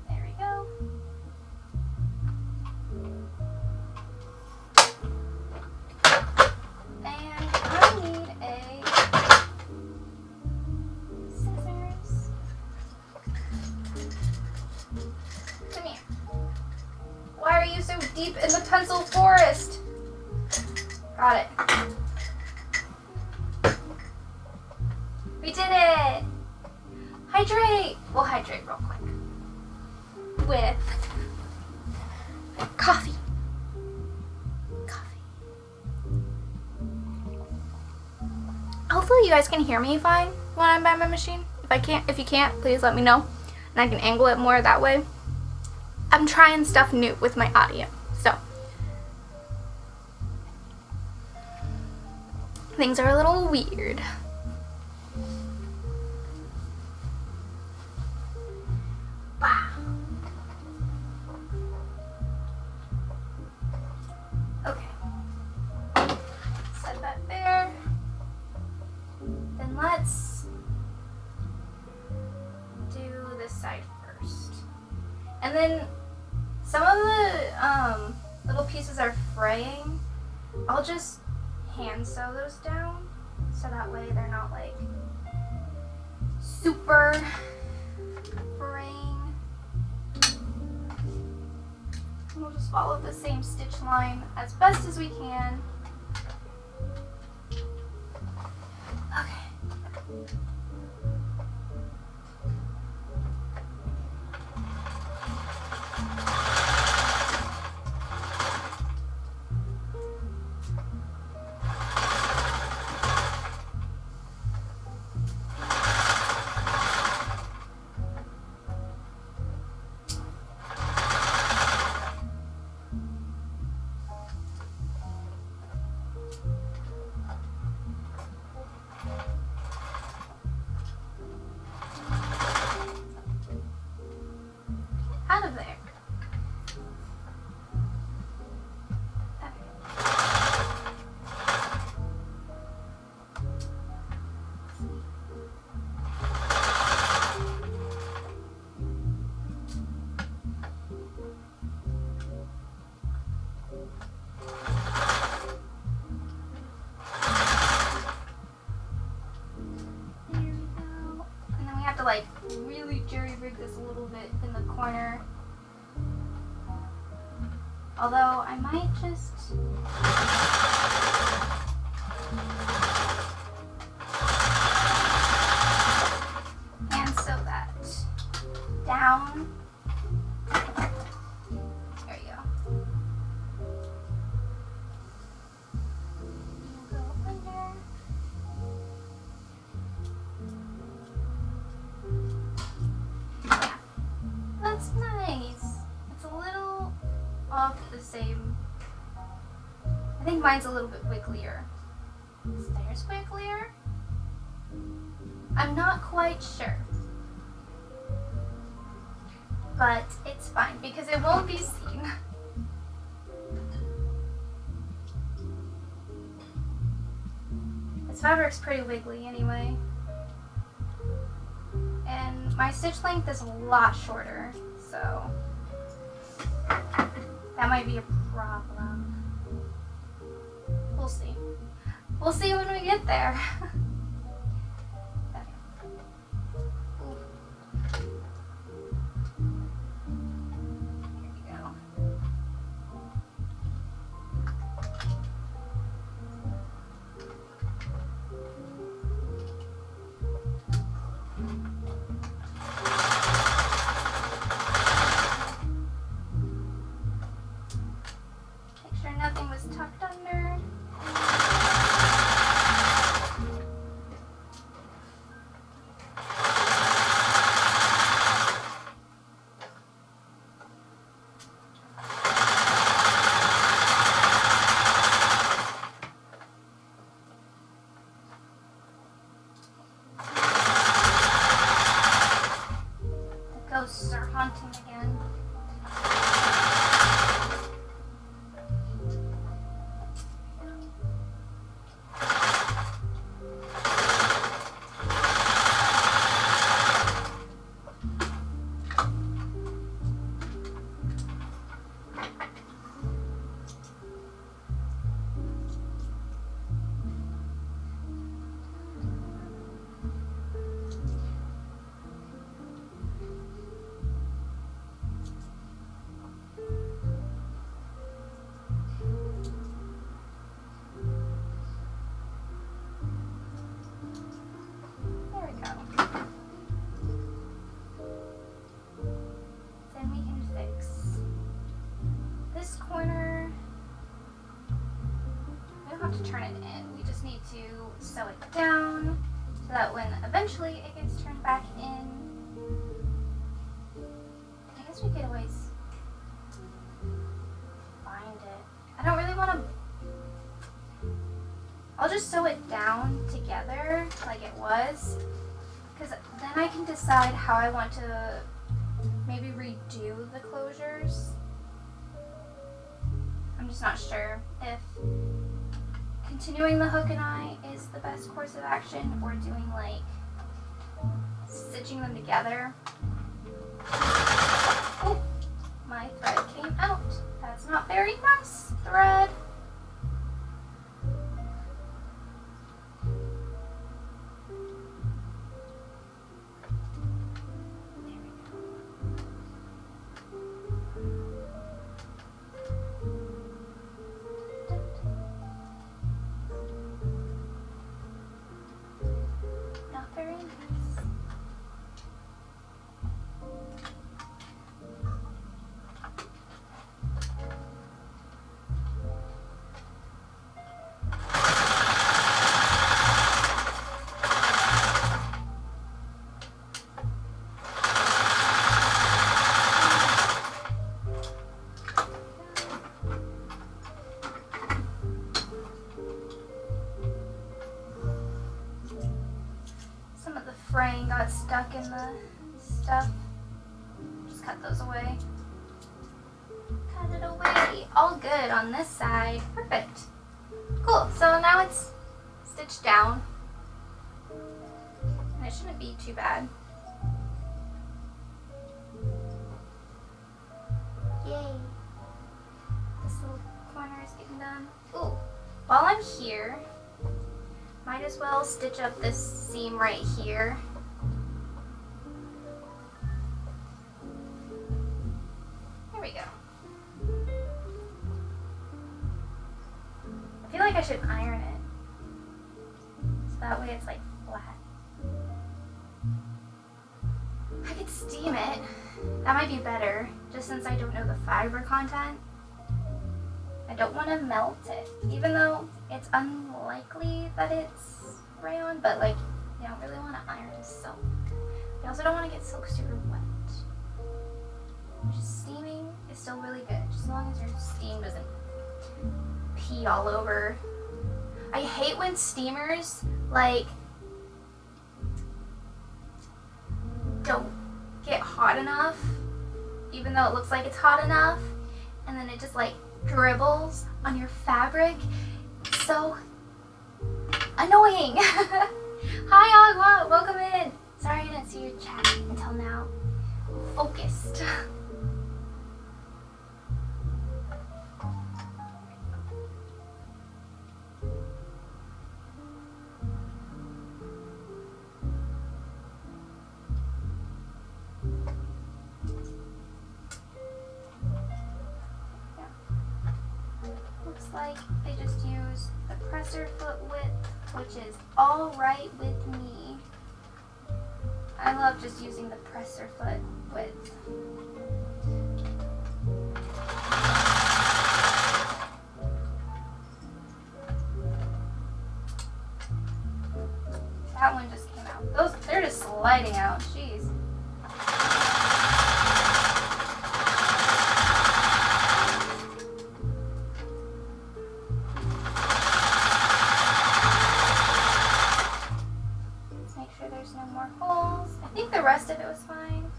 There we go. And I need a scissors. Come here. Why are you so deep in the pencil forest? Got it. hydrate. We'll hydrate real quick with coffee. Hopefully you guys can hear me fine when I'm by my machine. If you can't, please let me know, and I can angle it more that way. I'm trying stuff new with my audio, so things are a little weird. Wow. Okay. Set that there. Then let's do this side first. And then some of the little pieces are fraying. I'll just hand sew those down so that way they're not like super fraying. We'll just follow the same stitch line as best as we can. Okay. Out of there. There we go. And then we have to like really jerry rig this a little bit in the corner. Although I might just hand sew that down. There you go. Go under. Yeah, that's nice. It's a little off the same. I think mine's a little bit wigglier. Is theirs wigglier? I'm not quite sure. But it's fine because it won't be seen. This fabric's pretty wiggly anyway. And my stitch length is a lot shorter, so that might be a problem. We'll see. We'll see when we get there. Make sure nothing was tucked under. The ghosts are haunting again. have to turn it in. We just need to sew it down so that when eventually it gets turned back in, I guess we could always find it. I don't really want to. I'll just sew it down together like it was, because then I can decide how I want to maybe redo the closures. I'm just not sure if continuing the hook and eye is the best course of action or doing like stitching them together. Oh, my thread came out. That's not very nice, thread. Fraying got stuck in the stuff. Just cut those away. Cut it away. All good on this side. Perfect. Cool. So now it's stitched down. And it shouldn't be too bad. Yay. This little corner is getting done. Ooh. While I'm here, might as well stitch up this seam right here. There we go. I feel like I should iron it, so that way it's like flat. I could steam it. That might be better, just since I don't know the fiber content. I don't want to melt it, even though it's unlikely that it's rayon, but like, you don't really want to iron silk. You also don't want to get silk super wet. Just steaming is still really good, just as long as your steam doesn't pee all over. I hate when steamers, like, don't get hot enough, even though it looks like it's hot enough, and then it just like dribbles on your fabric. It's so annoying. Hi Agua, welcome in. Sorry I didn't see your chat until now. Focused. Like they just use the presser foot width, which is all right with me. I love just using the presser foot width. That one just came out. They're just sliding out. Jeez. The rest of it was fine.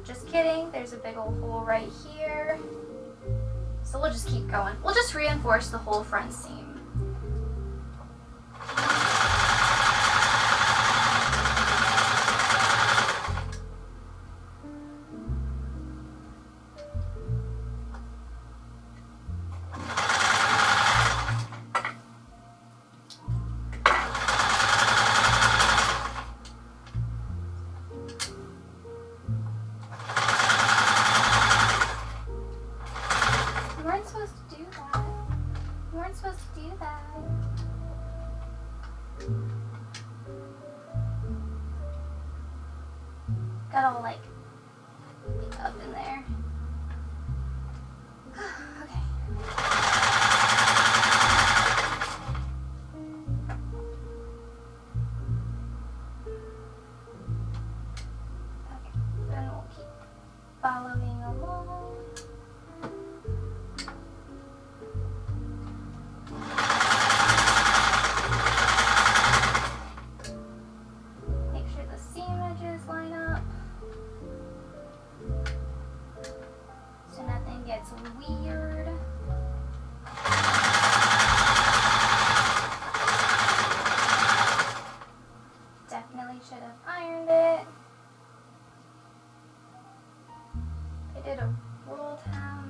Just kidding, there's a big old hole right here. So we'll just keep going. We'll just reinforce the whole front seam. Got all like up in there. Okay. did a roll down.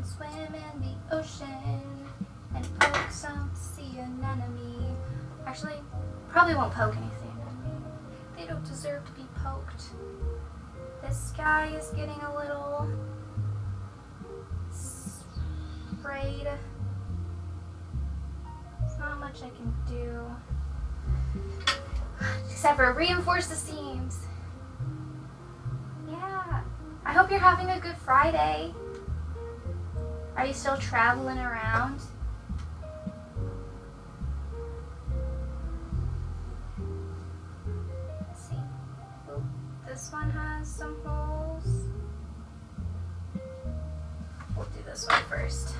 Swim in the ocean and poke some sea anemone. Actually, probably won't poke any sea anemone. They don't deserve to be poked. This sky is getting a little sprayed. There's not much I can do except for reinforce the seams. Yeah, I hope you're having a good Friday. Are you still traveling around? Let's see. Oop, this one has some holes. We'll do this one first.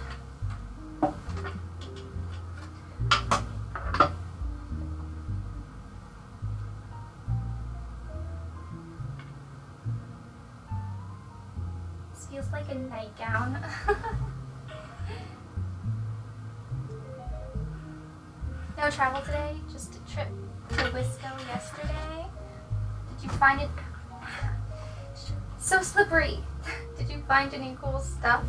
This feels like a nightgown. No travel today, just a trip to Wisco yesterday. Did you find it so slippery? Did you find any cool stuff?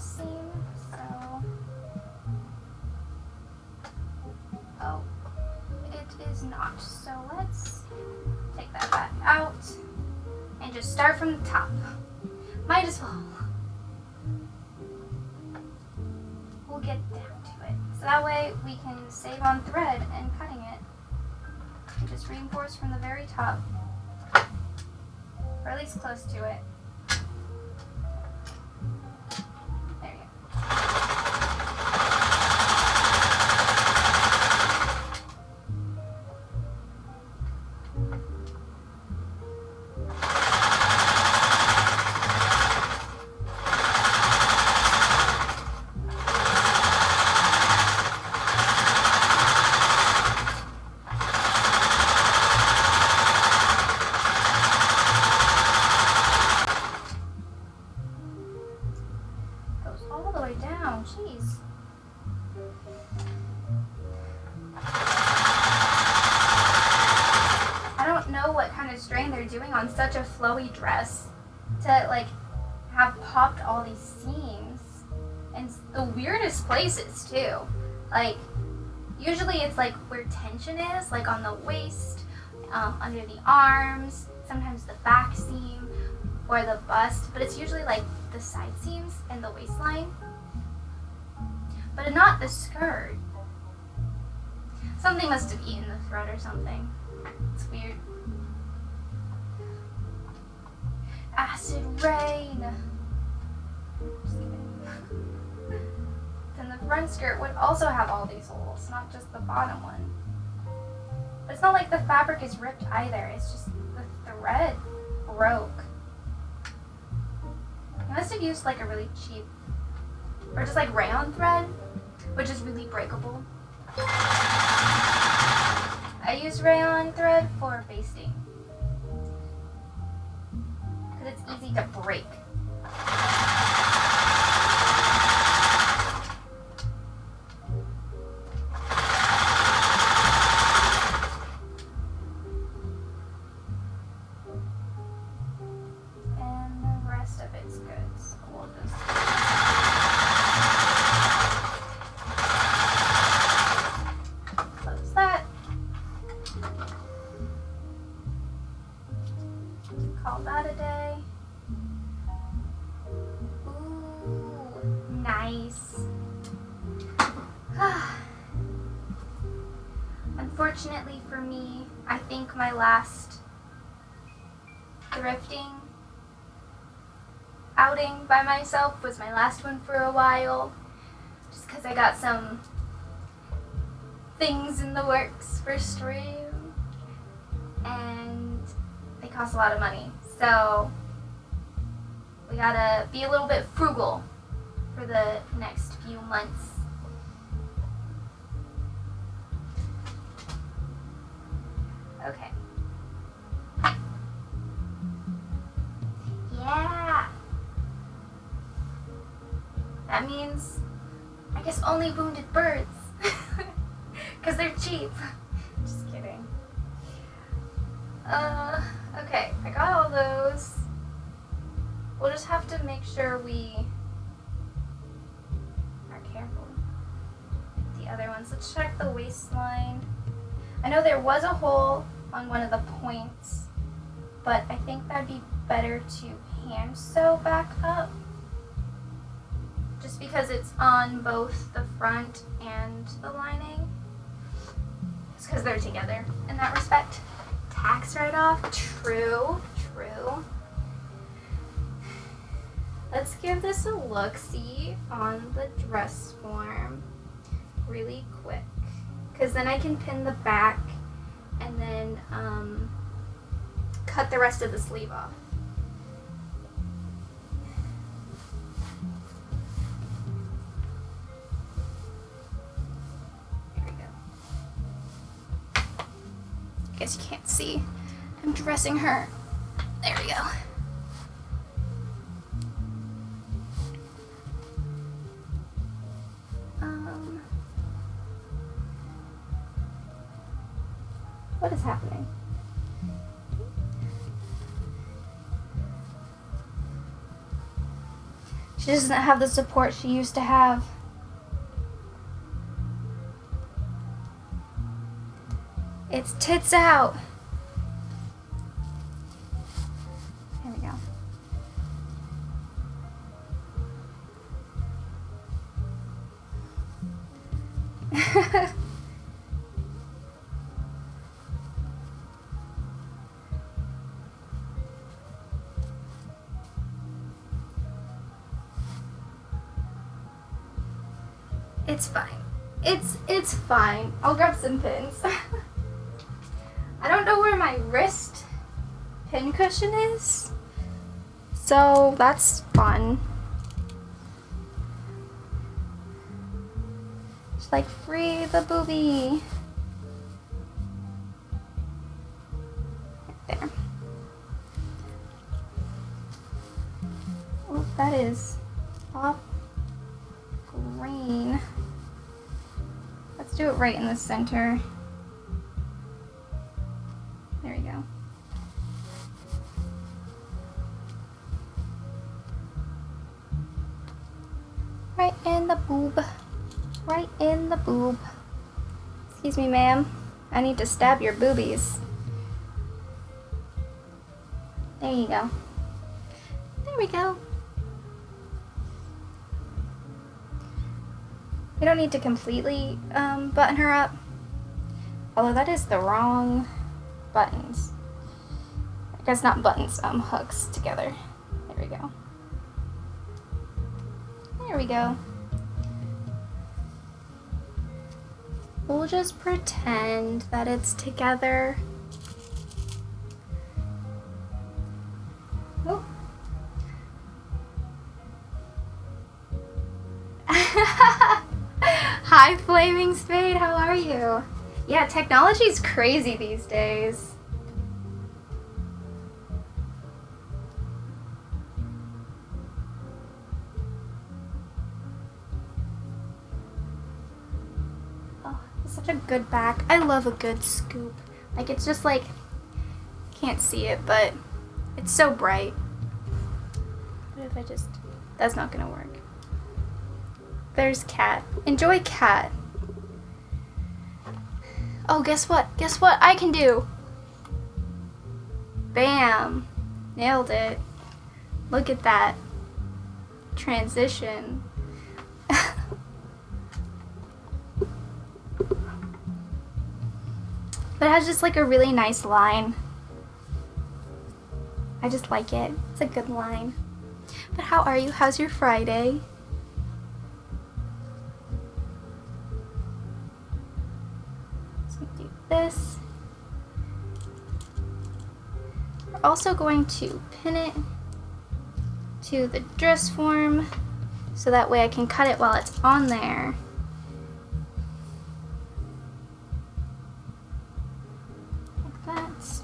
Seam, so oh, it is not. So let's take that back out and just start from the top. Might as well. We'll get down to it. So that way we can save on thread and cutting it. And just reinforce from the very top, or at least close to it. All the way down, jeez. I don't know what kind of strain they're doing on such a flowy dress to like have popped all these seams in the weirdest places too. Like usually it's like where tension is, like on the waist, under the arms, sometimes the back seam or the bust, but it's usually like the side seams and the waistline, but not the skirt. Something must have eaten the thread or something. It's weird. Acid rain. Just kidding. Then the front skirt would also have all these holes, not just the bottom one. But it's not like the fabric is ripped either. It's just the thread broke. I must have used like a really cheap, or just like rayon thread, which is really breakable. I use rayon thread for basting, because it's easy to break. call that a day. Ooh, nice. Unfortunately for me, I think my last thrifting outing by myself was my last one for a while, just because I got some things in the works for stream and they cost a lot of money, so we gotta be a little bit frugal for the next few months. Okay. Yeah. That means, I guess, only wounded birds. Because they're cheap. Just kidding. Okay. I got all those. We'll just have to make sure we are careful with the other ones. Let's check the waistline. I know there was a hole on one of the points, but I think that'd be better to hand sew back up, just because it's on both the front and the lining. It's because they're together in that respect. Tax write-off, true. Let's give this a look-see on the dress form really quick, because then I can pin the back and then cut the rest of the sleeve off. There we go. Guess you can't see. I'm dressing her. There we go. What is happening? She doesn't have the support she used to have. It's tits out. There we go. It's fine. It's fine. I'll grab some pins. I don't know where my wrist pin cushion is, so that's fun. Just like free the boobie. Right there. Oh, that is off green. Let's do it right in the center. There we go. Right in the boob. Right in the boob. Excuse me, ma'am. I need to stab your boobies. There you go. There we go. We don't need to completely button her up. Although that is the wrong buttons. I guess not buttons, hooks together. There we go. There we go. We'll just pretend that it's together. Oh. Hi, Flaming Spade, how are you? Yeah, technology's crazy these days. Oh, it's such a good back. I love a good scoop. Like, it's just like, can't see it, but it's so bright. What if I just, that's not gonna work. There's Cat. Enjoy Cat. Oh, guess what? Guess what I can do? Bam. Nailed it. Look at that transition. But it has just like a really nice line. I just like it. It's a good line. But how are you? How's your Friday? So do this. We're also going to pin it to the dress form so that way I can cut it while it's on there. Like that.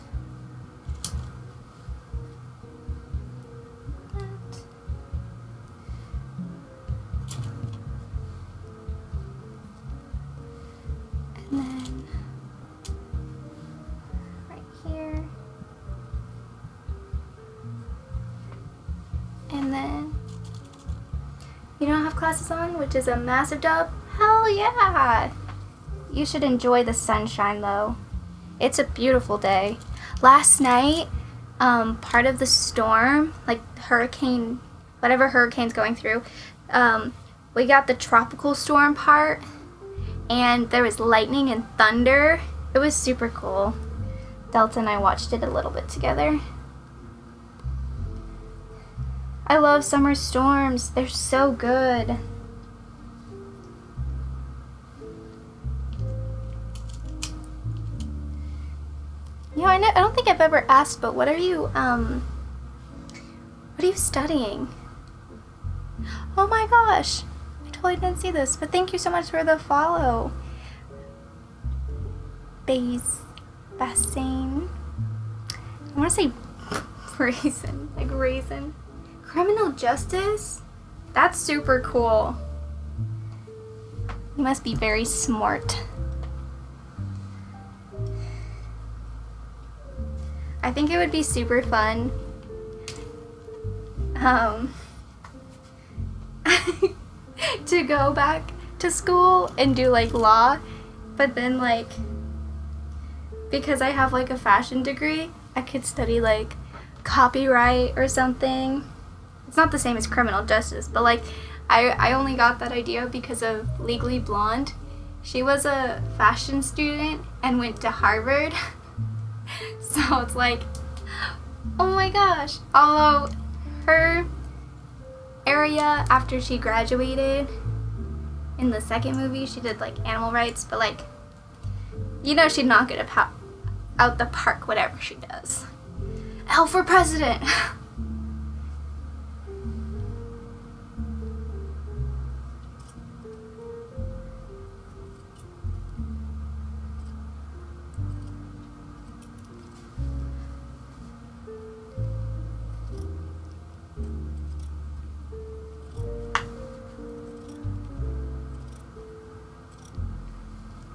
And then right here. And then you don't have classes on, which is a massive dub. Hell yeah! You should enjoy the sunshine though. It's a beautiful day. Last night, part of the storm, like hurricane, whatever hurricane's going through, we got the tropical storm part, and there was lightning and thunder. It was super cool. Delta and I watched it a little bit together. I love summer storms. They're so good. You know, I don't think I've ever asked, but what are you studying? Oh my gosh. I totally didn't see this, but thank you so much for the follow. Bassin. I want to say raisin, like raisin. Criminal justice? That's super cool. You must be very smart. I think it would be super fun. To go back to school and do like law, but then like, because I have like a fashion degree, I could study like copyright or something. It's not the same as criminal justice, but like I only got that idea because of Legally Blonde. She was a fashion student and went to Harvard. So it's like, oh my gosh. Although her area after she graduated in the second movie, she did like animal rights, but like, you know, she'd knock it out the park, whatever she does. L for president.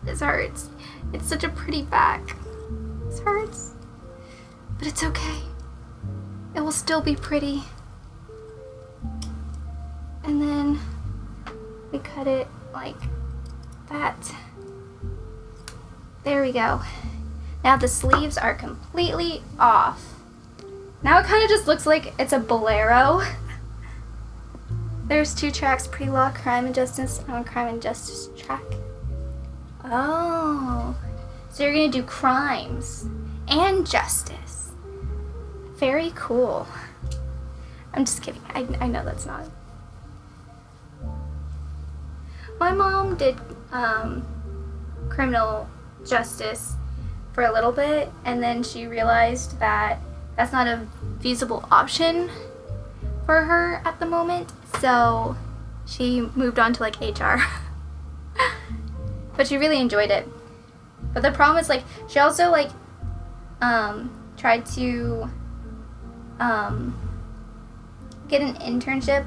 This hurts. It's such a pretty back. This hurts. But it's okay. It will still be pretty. And then we cut it like that. There we go. Now the sleeves are completely off. Now it kind of just looks like it's a bolero. There's 2 tracks, Pre-Law, Crime and Justice, and Crime and Justice track. Oh, so you're gonna do crimes and justice. Very cool. I'm just kidding. I know that's not. My mom did criminal justice for a little bit, and then she realized that that's not a feasible option for her at the moment, so she moved on to like HR. But she really enjoyed it. But the problem is like she also like tried to get an internship,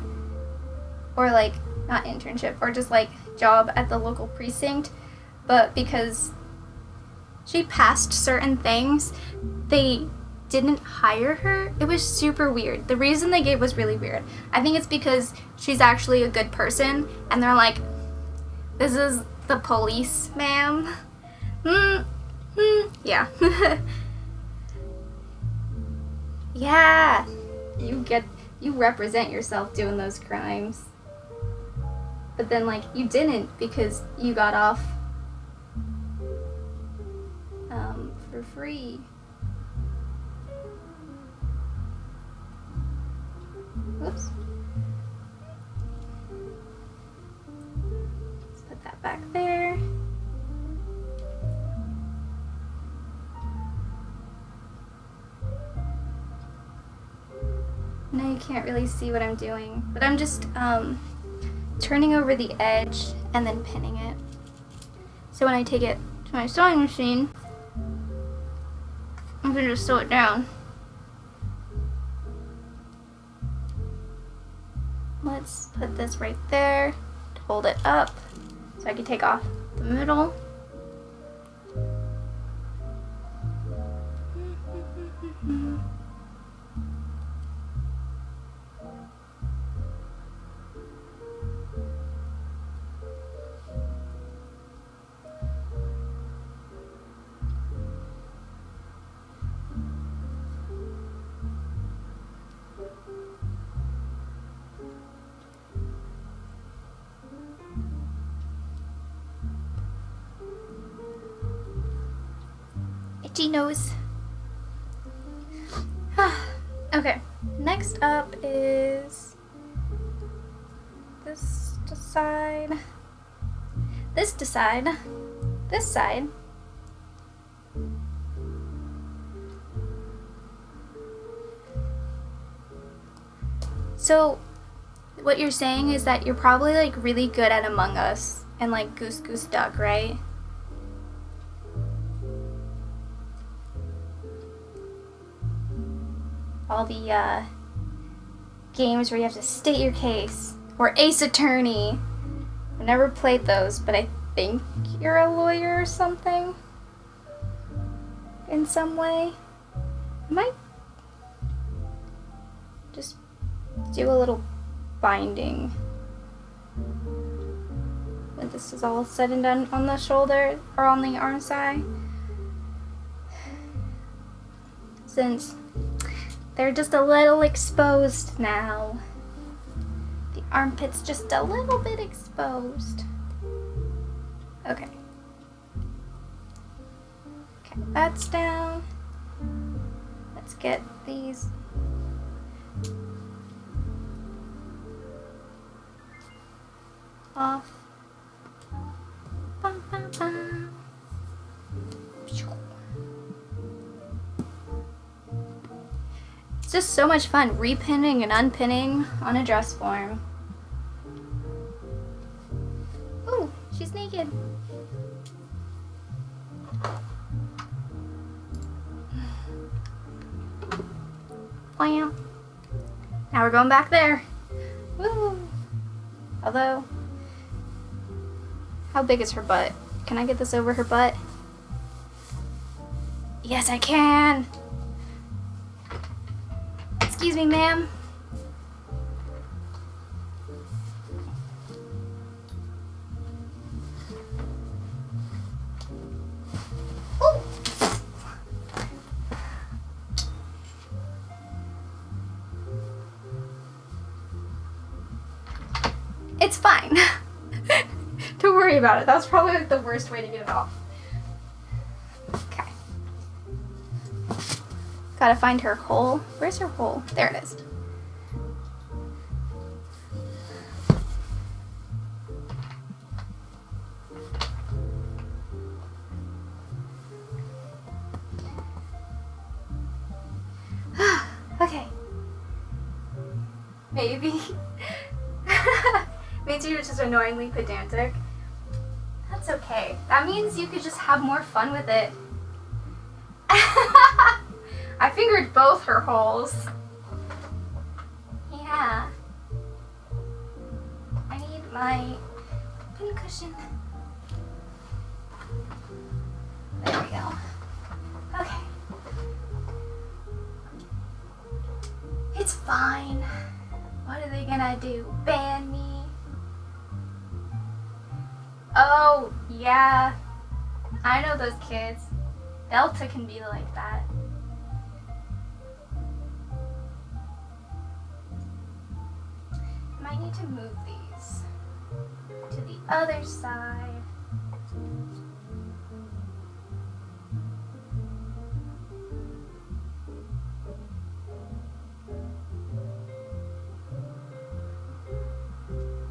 or like not internship, or just like job at the local precinct, but because she passed certain things, they didn't hire her. It was super weird. The reason they gave was really weird. I think it's because she's actually a good person, and they're like, this is the police, ma'am. Yeah. Yeah, you represent yourself doing those crimes. But then, like, you didn't because you got off for free. Whoops. Let's put that back there. Now you can't really see what I'm doing, but I'm just turning over the edge and then pinning it. So when I take it to my sewing machine, I can just sew it down. Let's put this right there to hold it up so I can take off the middle. Itchy nose. Okay, next up is this side. This side. So, what you're saying is that you're probably like really good at Among Us and like Goose Goose Duck, right? All the games where you have to state your case, or Ace Attorney. I've never played those, but I think you're a lawyer or something in some way. I might just do a little binding when this is all said and done on the shoulder or on the arm side, since they're just a little exposed now. The armpit's just a little bit exposed. Okay. Okay, that's down. Let's get these off. Bum, bum, bum. It's just so much fun repinning and unpinning on a dress form. Ooh, she's naked. Wow. Now we're going back there. Woo. Although, how big is her butt? Can I get this over her butt? Yes, I can. Excuse me, ma'am. Ooh. It's fine. Don't worry about it. That was probably like the worst way to get it off. Okay. Gotta find her hole. Where's her hole? There it is. Okay. Maybe. Means you're just annoyingly pedantic. That's okay. That means you could just have more fun with it. I fingered both her holes. Yeah. I need my pin cushion. There we go. Okay. It's fine. What are they gonna do? Ban me? Oh, yeah. I know those kids. Delta can be like that. might need to move these to the other side.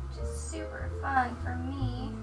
Which is super fun for me.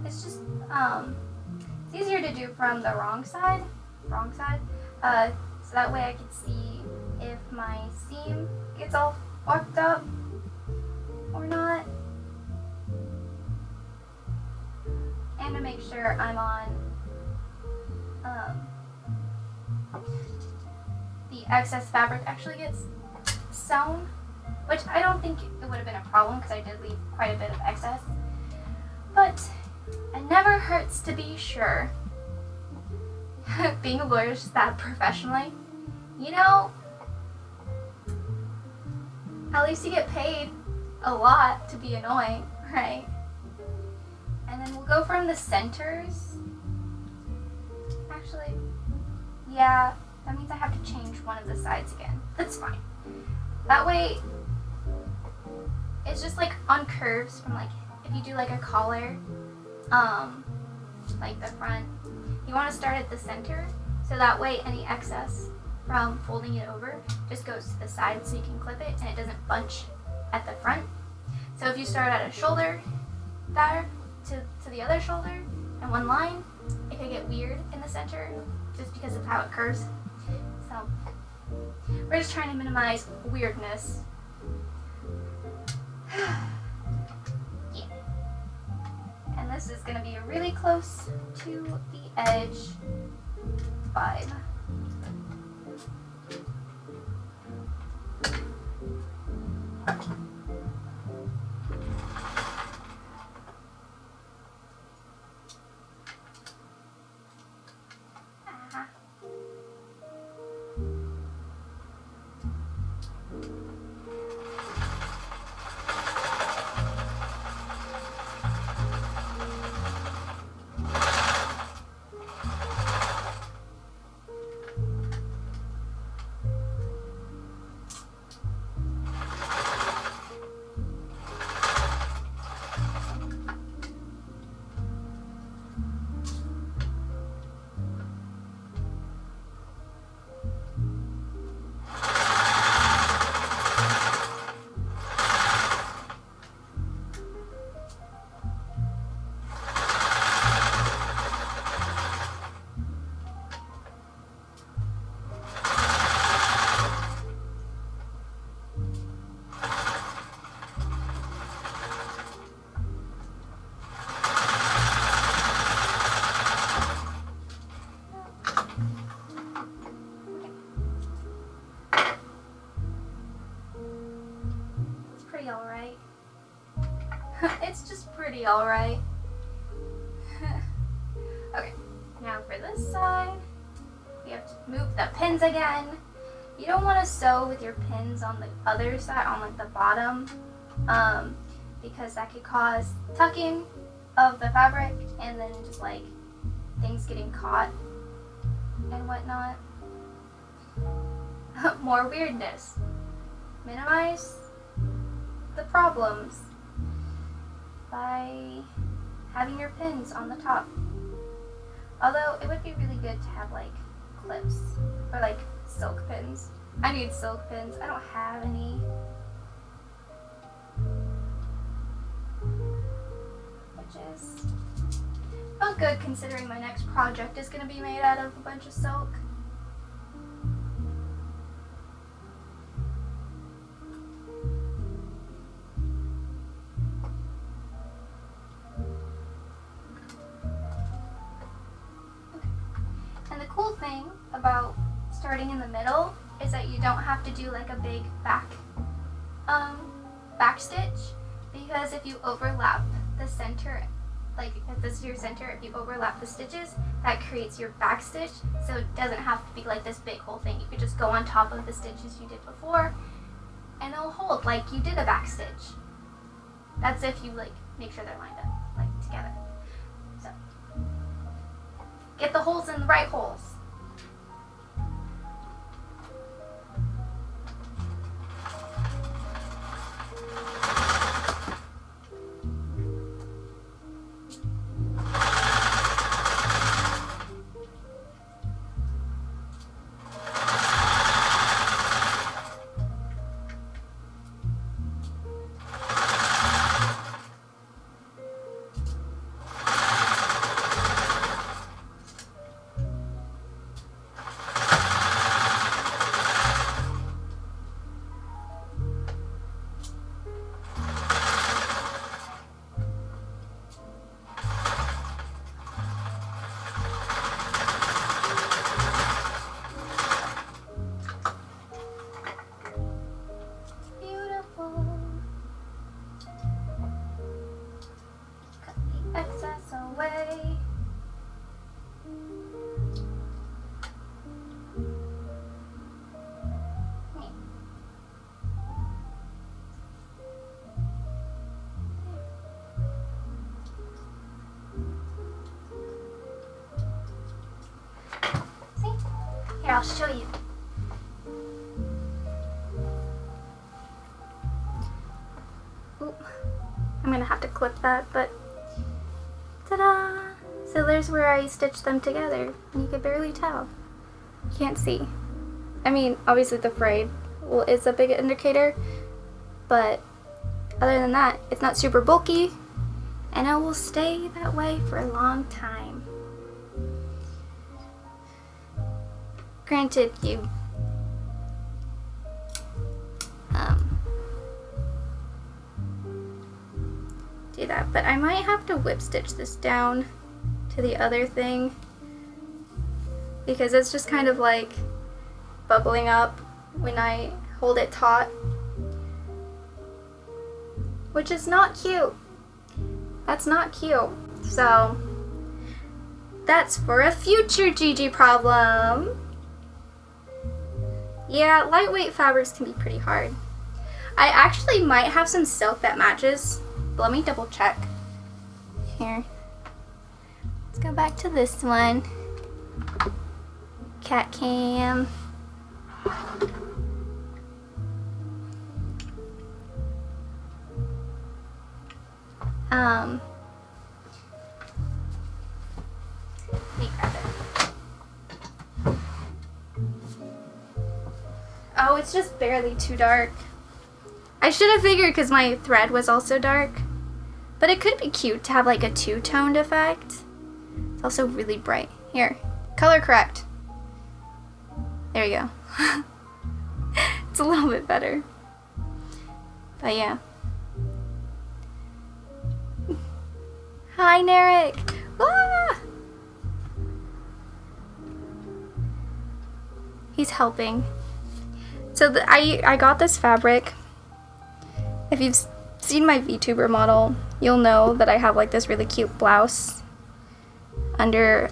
It's just it's easier to do from the wrong side, so that way I can see if my seam gets all fucked up or not, and to make sure I'm on the excess fabric actually gets sewn, which I don't think it would have been a problem because I did leave quite a bit of excess, but it never hurts to be sure. Being a lawyer is just that professionally. You know, at least you get paid a lot to be annoying, right? And then we'll go from the centers. Actually, yeah, that means I have to change one of the sides again. That's fine. That way, it's just like on curves from like, if you do like a collar, like the front, you want to start at the center, so that way any excess from folding it over just goes to the side so you can clip it and it doesn't bunch at the front. So if you start at a shoulder there to the other shoulder and one line, it could get weird in the center just because of how it curves. So we're just trying to minimize weirdness. And this is going to be really close to the edge vibe. Alright. It's just pretty alright. Okay, now for this side, we have to move the pins again. You don't want to sew with your pins on the other side, on like the bottom, because that could cause tucking of the fabric and then just like things getting caught and whatnot. More weirdness. Minimize the problems by having your pins on the top. Although it would be really good to have like clips or like silk pins I need silk pins. I don't have any. Which is not good considering my next project is going to be made out of a bunch of silk. And the cool thing about starting in the middle is that you don't have to do like a big back stitch, because if you overlap the center, like if this is your center, if you overlap the stitches, that creates your back stitch, so it doesn't have to be like this big whole thing. You could just go on top of the stitches you did before and it'll hold like you did a back stitch. That's if you like make sure they're lined up like together. So get the holes in the right holes. Here, I'll show you. Oop. I'm gonna have to clip that, but ta-da! So there's where I stitched them together, and you could barely tell. You can't see. I mean, obviously the frayed is a big indicator, but other than that, it's not super bulky, and it will stay that way for a long time. Granted, you do that, but I might have to whip stitch this down to the other thing because it's just kind of like bubbling up when I hold it taut, which is not cute. That's not cute. So that's for a future Gigi problem. Yeah, lightweight fabrics can be pretty hard. I actually might have some silk that matches, but let me double check. Here. Let's go back to this one. Cat cam. Let me grab it. Oh, it's just barely too dark. I should have figured because my thread was also dark. But it could be cute to have like a two-toned effect. It's also really bright. Here, color correct. There you go. It's a little bit better. But yeah. Hi, Narek. Ah! He's helping. So I got this fabric. If you've seen my VTuber model, you'll know that I have like this really cute blouse under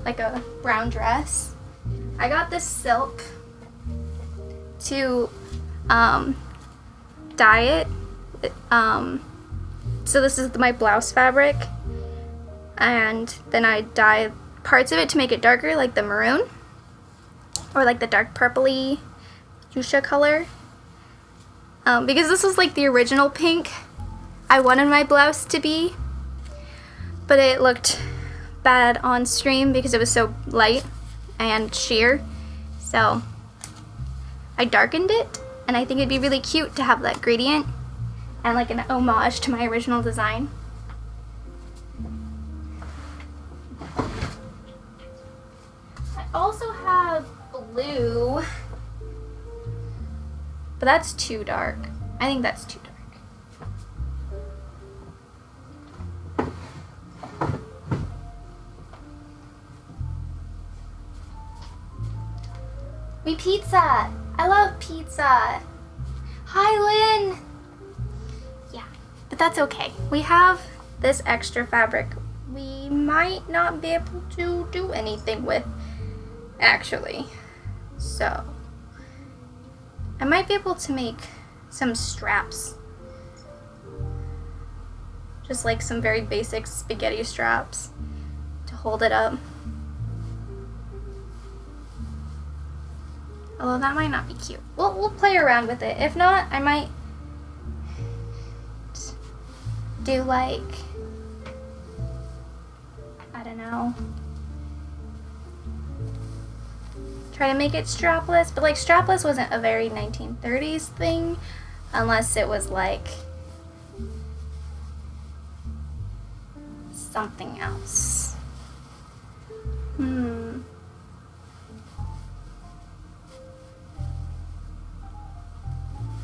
like a brown dress. I got this silk to dye it. So this is my blouse fabric, and then I dye parts of it to make it darker, like the maroon or like the dark purpley fuchsia color. Because this was like the original pink I wanted my blouse to be, but it looked bad on stream because it was so light and sheer. So I darkened it, and I think it'd be really cute to have that gradient and like an homage to my original design. I also have blue, but that's too dark. I think that's too dark. Pizza! I love pizza! Hi, Lynn! Yeah, but that's okay. We have this extra fabric we might not be able to do anything with, actually. So, I might be able to make some straps. Just like some very basic spaghetti straps to hold it up. Although that might not be cute. We'll play around with it. If not, I might do like, I don't know, try to make it strapless. But like strapless wasn't a very 1930s thing unless it was like something else.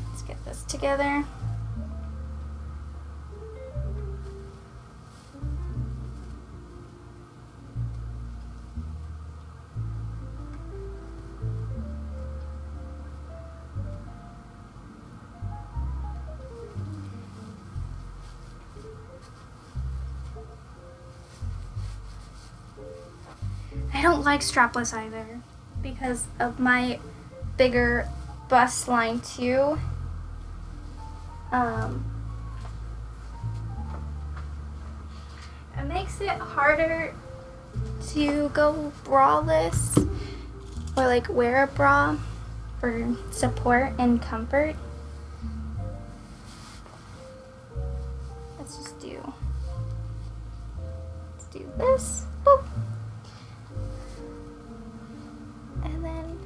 Let's get this together. I don't like strapless either because of my bigger bust line too. It makes it harder to go braless or like wear a bra for support and comfort. Let's do this. Boop. And then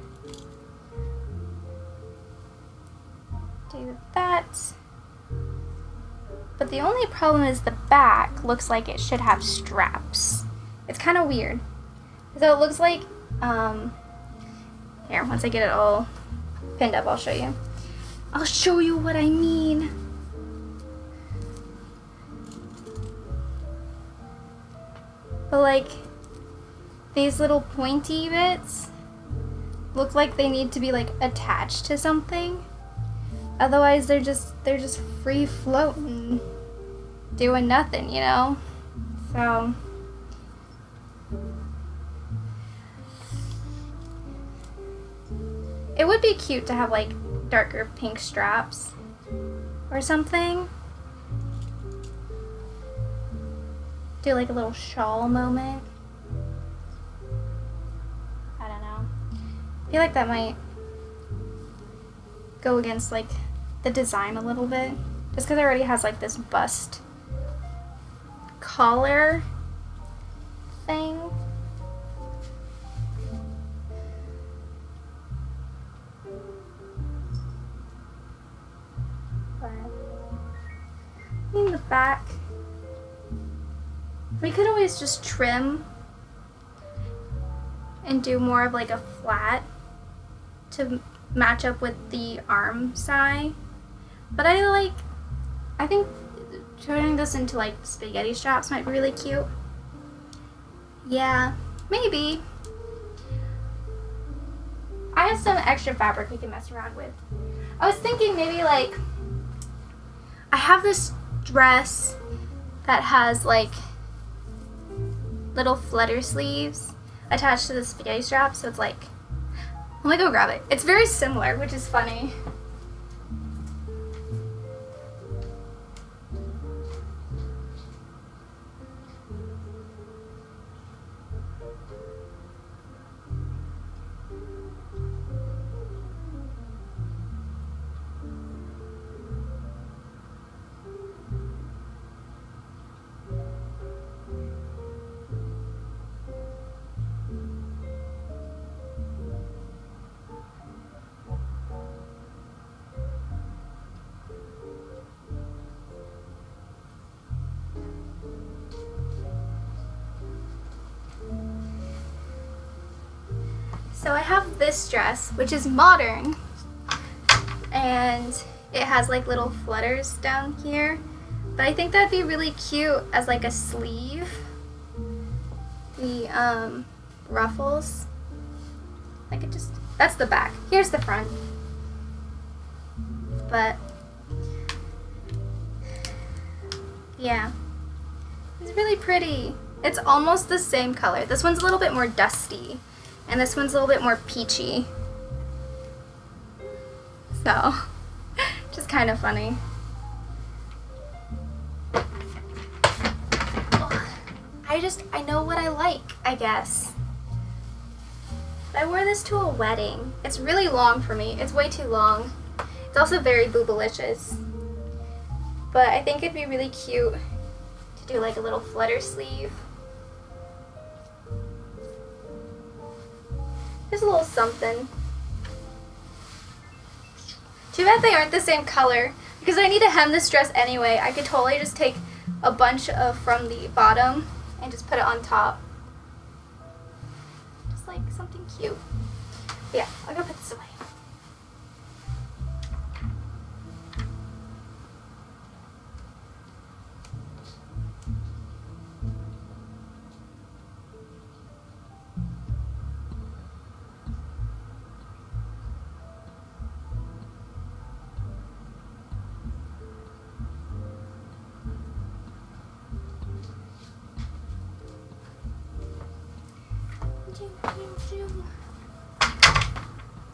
do that. But the only problem is the back looks like it should have straps. It's kind of weird. So it looks like, here, once I get it all pinned up, I'll show you. I'll show you what I mean. But like, these little pointy bits look like they need to be like attached to something. Otherwise they're just free floating, doing nothing, you know? So it would be cute to have like darker pink straps or something. Do like a little shawl moment. I don't know. I feel like that might go against like the design a little bit. Just because it already has like this bust collar thing. But in the back, we could always just trim and do more of like a flat to match up with the arm side. But I think turning this into like spaghetti straps might be really cute. Yeah, maybe. I have some extra fabric we can mess around with. I was thinking maybe like, I have this dress that has like little flutter sleeves attached to the spaghetti strap, so it's like, let me go grab it. It's very similar, which is funny. So I have this dress, which is modern, and it has like little flutters down here, but I think that'd be really cute as like a sleeve. The ruffles, I could just, that's the back, here's the front, but yeah, it's really pretty. It's almost the same color. This one's a little bit more dusty, and this one's a little bit more peachy. So, just kind of funny. I know what I like, I guess. I wore this to a wedding. It's really long for me. It's way too long. It's also very boobalicious. But I think it'd be really cute to do like a little flutter sleeve. There's a little something. Too bad they aren't the same color, because I need to hem this dress anyway. I could totally just take a bunch of from the bottom and just put it on top. Just like something cute. But yeah, I'll go put this away.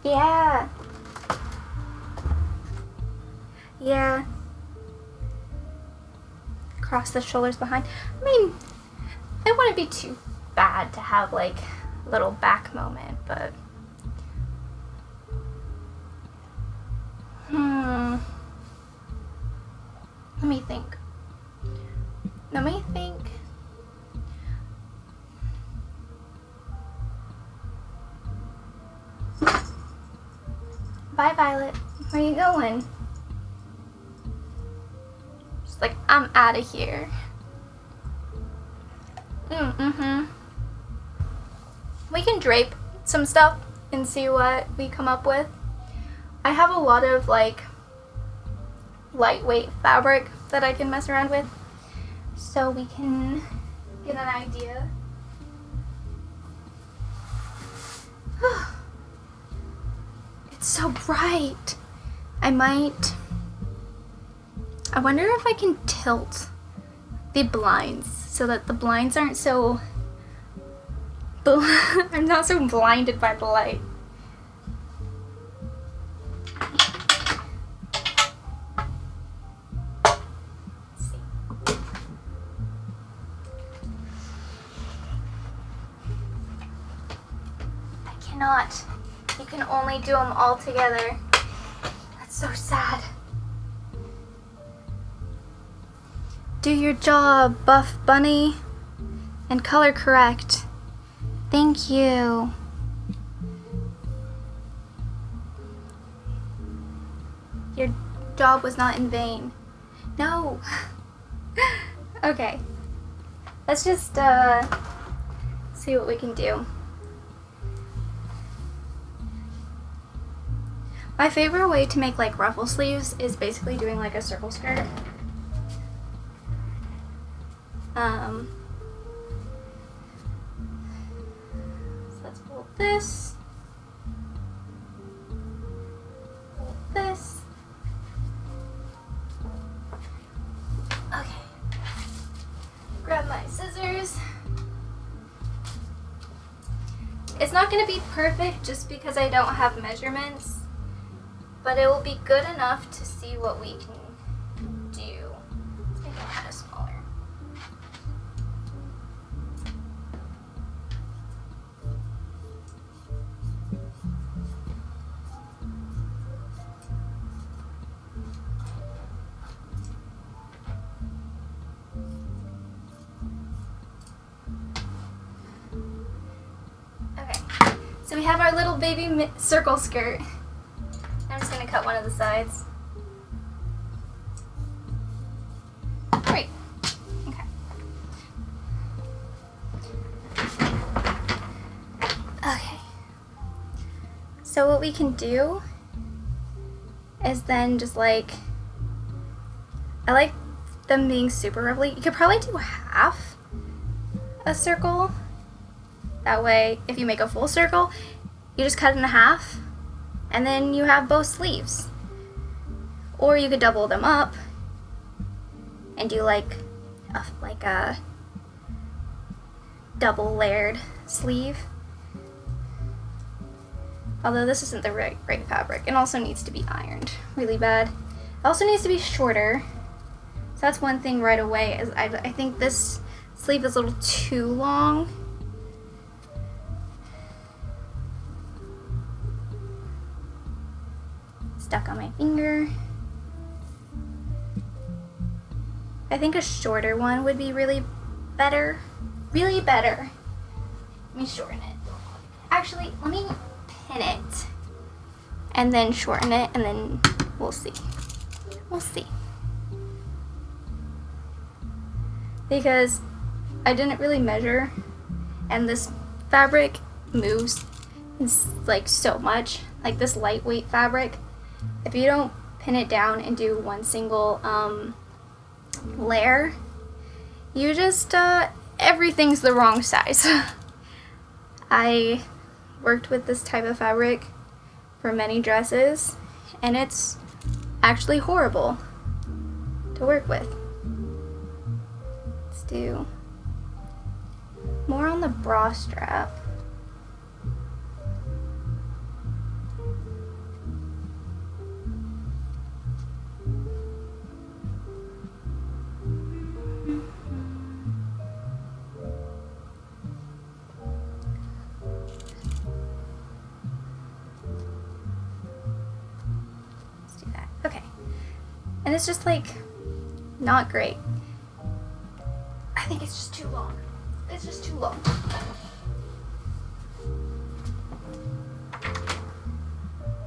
Yeah. Yeah. Cross the shoulders behind. I mean, it wouldn't be too bad to have like a little back moment, but let me think. Bye, Violet. Where are you going? She's like, I'm out of here. We can drape some stuff and see what we come up with. I have a lot of like lightweight fabric that I can mess around with, so we can get an idea. It's so bright. I wonder if I can tilt the blinds so that the blinds aren't so I'm not so blinded by the light. Let's see. I cannot. You can only do them all together. That's so sad. Do your job, Buff Bunny. And color correct. Thank you. Your job was not in vain. No. Okay. Let's just see what we can do. My favorite way to make like ruffle sleeves is basically doing like a circle skirt. So let's fold this. Fold this. Okay. Grab my scissors. It's not going to be perfect just because I don't have measurements, but it will be good enough to see what we can do. Let's make it kind of smaller. Okay, so we have our little baby circle skirt. I'm just going to cut one of the sides. Great. Okay. Okay. So what we can do is then just like, I like them being super ruffly. You could probably do half a circle. That way, if you make a full circle, you just cut it in half, and then you have both sleeves. Or you could double them up and do like a double layered sleeve. Although this isn't the right fabric. It also needs to be ironed really bad. It also needs to be shorter. So that's one thing right away, is I think this sleeve is a little too long. Stuck on my finger. I think a shorter one would be really better. Really better. Let me shorten it. Actually, let me pin it and then shorten it, and then we'll see. We'll see. Because I didn't really measure, and this fabric moves like so much. Like this lightweight fabric, if you don't pin it down and do one single layer, you just everything's the wrong size. I worked with this type of fabric for many dresses, and it's actually horrible to work with. Let's do more on the bra strap. And it's just like not great. I think it's just too long. It's just too long.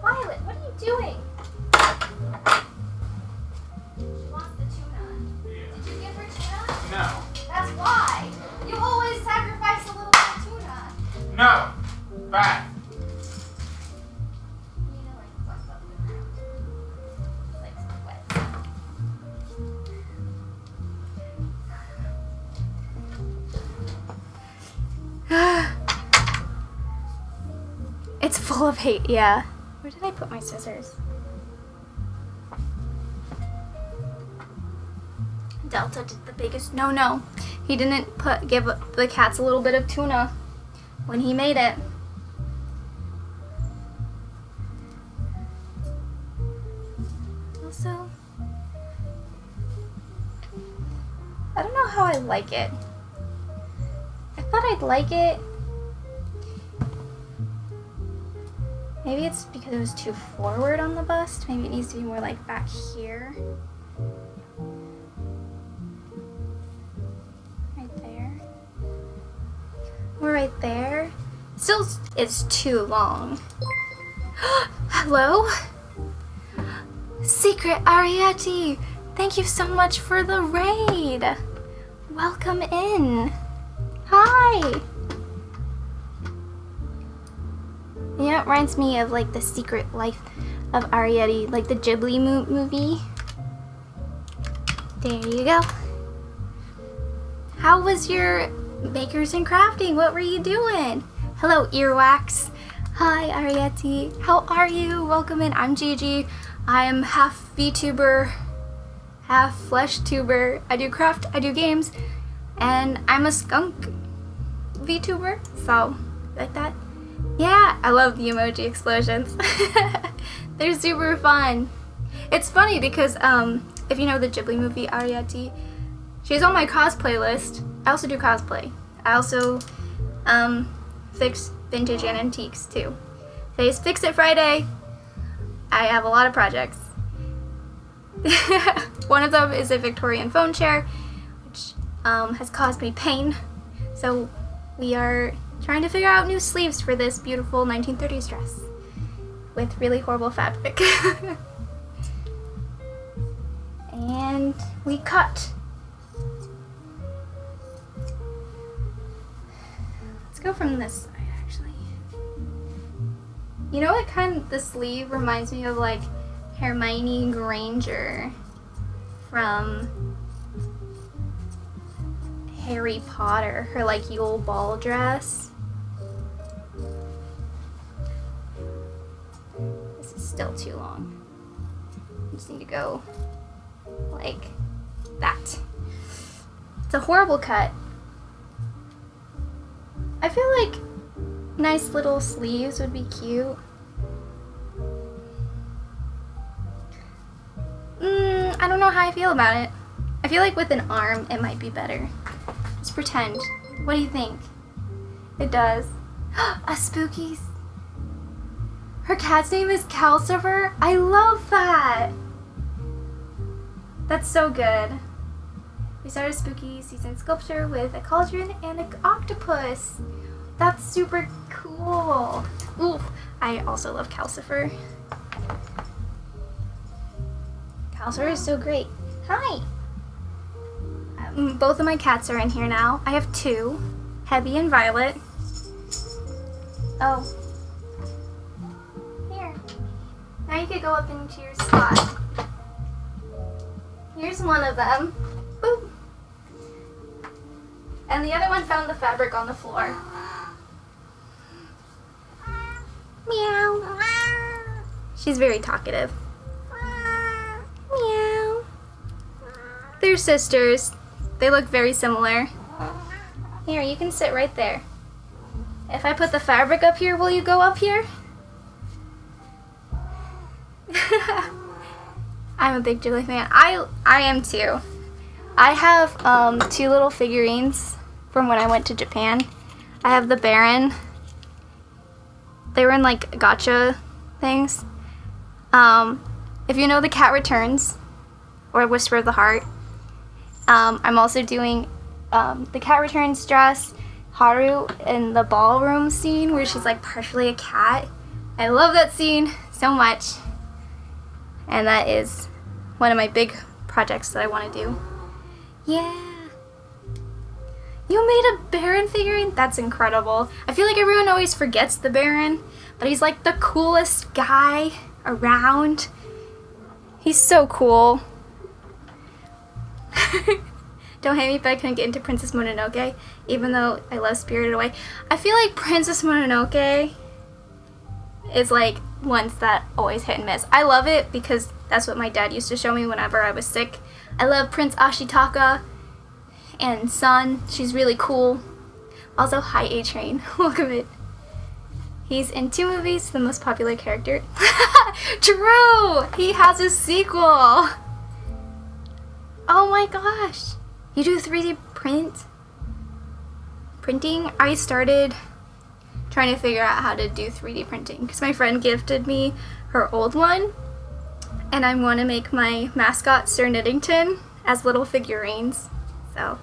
Violet, what are you doing? She wants the tuna. Yeah. Did you give her tuna? No. That's why. You always sacrifice a little bit of tuna. No. Bye. It's full of hate, yeah. Where did I put my scissors? Delta did the biggest no. He didn't give the cats a little bit of tuna when he made it. Also, I don't know how I like it. I thought I'd like it. Maybe it's because it was too forward on the bust. Maybe it needs to be more like back here. Right there. Or right there. Still, it's too long. Hello? Secret Arietti! Thank you so much for the raid! Welcome in! Hi! You know, it reminds me of like The Secret Life of Arietti, like the Ghibli movie. There you go. How was your makers and crafting? What were you doing? Hello, Earwax. Hi, Arietti. How are you? Welcome in. I'm Gigi. I am half VTuber, half flesh tuber. I do craft, I do games, and I'm a skunk VTuber, so like that. Yeah, I love the emoji explosions. They're super fun. It's funny because if you know the Ghibli movie Arietti, she's on my cosplay list. I also do cosplay. I also fix vintage and antiques too. Today's Fix It Friday. I have a lot of projects. One of them is a Victorian phone chair, which has caused me pain. So we are trying to figure out new sleeves for this beautiful 1930s dress with really horrible fabric. And we cut. Let's go from this side, actually. You know what the sleeve reminds me of, like, Hermione Granger from Harry Potter, her, like, Yule Ball dress. This is still too long. I just need to go like that. It's a horrible cut. I feel like nice little sleeves would be cute. I don't know how I feel about it. I feel like with an arm it might be better. Just pretend. What do you think? It does. A Spookies. Her cat's name is Calcifer. I love that. That's so good. We started Spooky season sculpture with a cauldron and an octopus. That's super cool. Ooh, I also love Calcifer. Calcifer is so great. Hi. Both of my cats are in here now. I have two, Hebby and Violet. Oh. Here. Now you could go up into your spot. Here's one of them. Boop. And the other one found the fabric on the floor. Meow. She's very talkative. Meow. They're sisters. They look very similar. Here, you can sit right there. If I put the fabric up here, will you go up here? I'm a big Ghibli fan. I am too. I have two little figurines from when I went to Japan. I have the Baron. They were in like gacha things. If you know The Cat Returns or Whisper of the Heart, I'm also doing The Cat Returns dress, Haru in the ballroom scene where she's like partially a cat. I love that scene so much. And that is one of my big projects that I want to do. Yeah. You made a Baron figurine? That's incredible. I feel like everyone always forgets the Baron, but he's like the coolest guy around. He's so cool. Don't hate me, but I couldn't get into Princess Mononoke, even though I love Spirited Away. I feel like Princess Mononoke is like ones that always hit and miss. I love it because that's what my dad used to show me whenever I was sick. I love Prince Ashitaka and Sun. She's really cool. Also, hi A-Train. Welcome it. He's in 2 movies, the most popular character. True! He has a sequel! Oh my gosh! You do 3D printing? I started trying to figure out how to do 3D printing because my friend gifted me her old one, and I want to make my mascot Sir Knittington as little figurines. So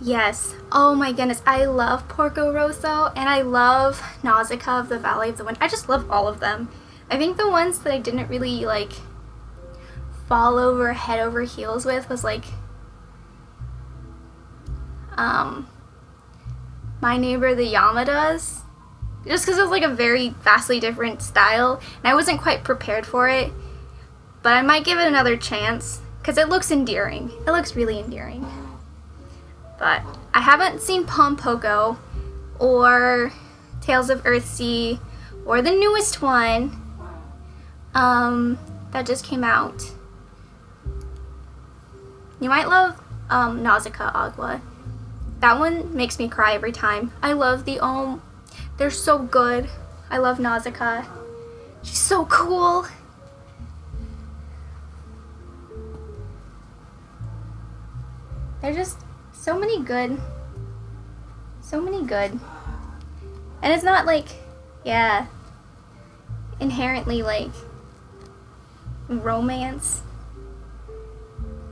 yes. Oh my goodness, I love Porco Rosso and I love Nausicaa of the Valley of the Wind. I just love all of them. I think the ones that I didn't really like fall over head over heels with was like My Neighbor the Yamadas, just because it was like a very vastly different style and I wasn't quite prepared for it, but I might give it another chance because it looks endearing. It looks really endearing. But I haven't seen Pom Poko or Tales of Earthsea or the newest one that just came out. You might love Nausicaa Agua. That one makes me cry every time. I love the Ohm. They're so good. I love Nausicaa. She's so cool. They're just so many good. So many good. And it's not like, yeah, inherently like romance.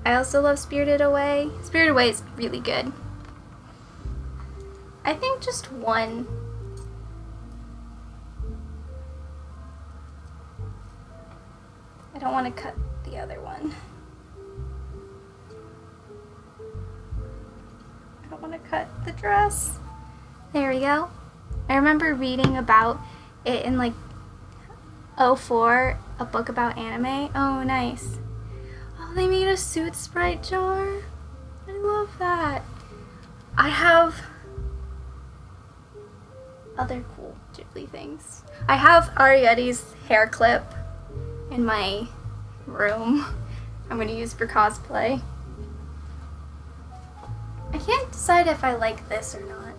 I also love Spirited Away. Spirited Away is really good. I think just one. I don't want to cut the other one. I don't want to cut the dress. There we go. I remember reading about it in like '04, a book about anime. Oh, nice. Oh, they made a suit sprite jar. I love that. I have other cool Ghibli things. I have Arietti's hair clip in my room. I'm gonna use for cosplay. I can't decide if I like this or not.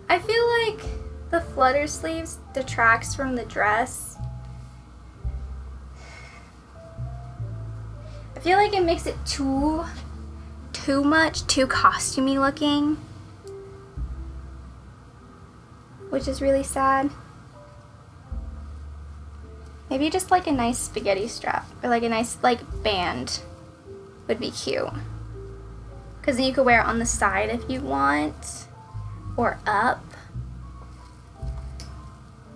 I feel like the flutter sleeves detracts from the dress. I feel like it makes it too much, too costumey looking, which is really sad. Maybe just like a nice spaghetti strap or like a nice like band would be cute. Because then you could wear it on the side if you want, or up.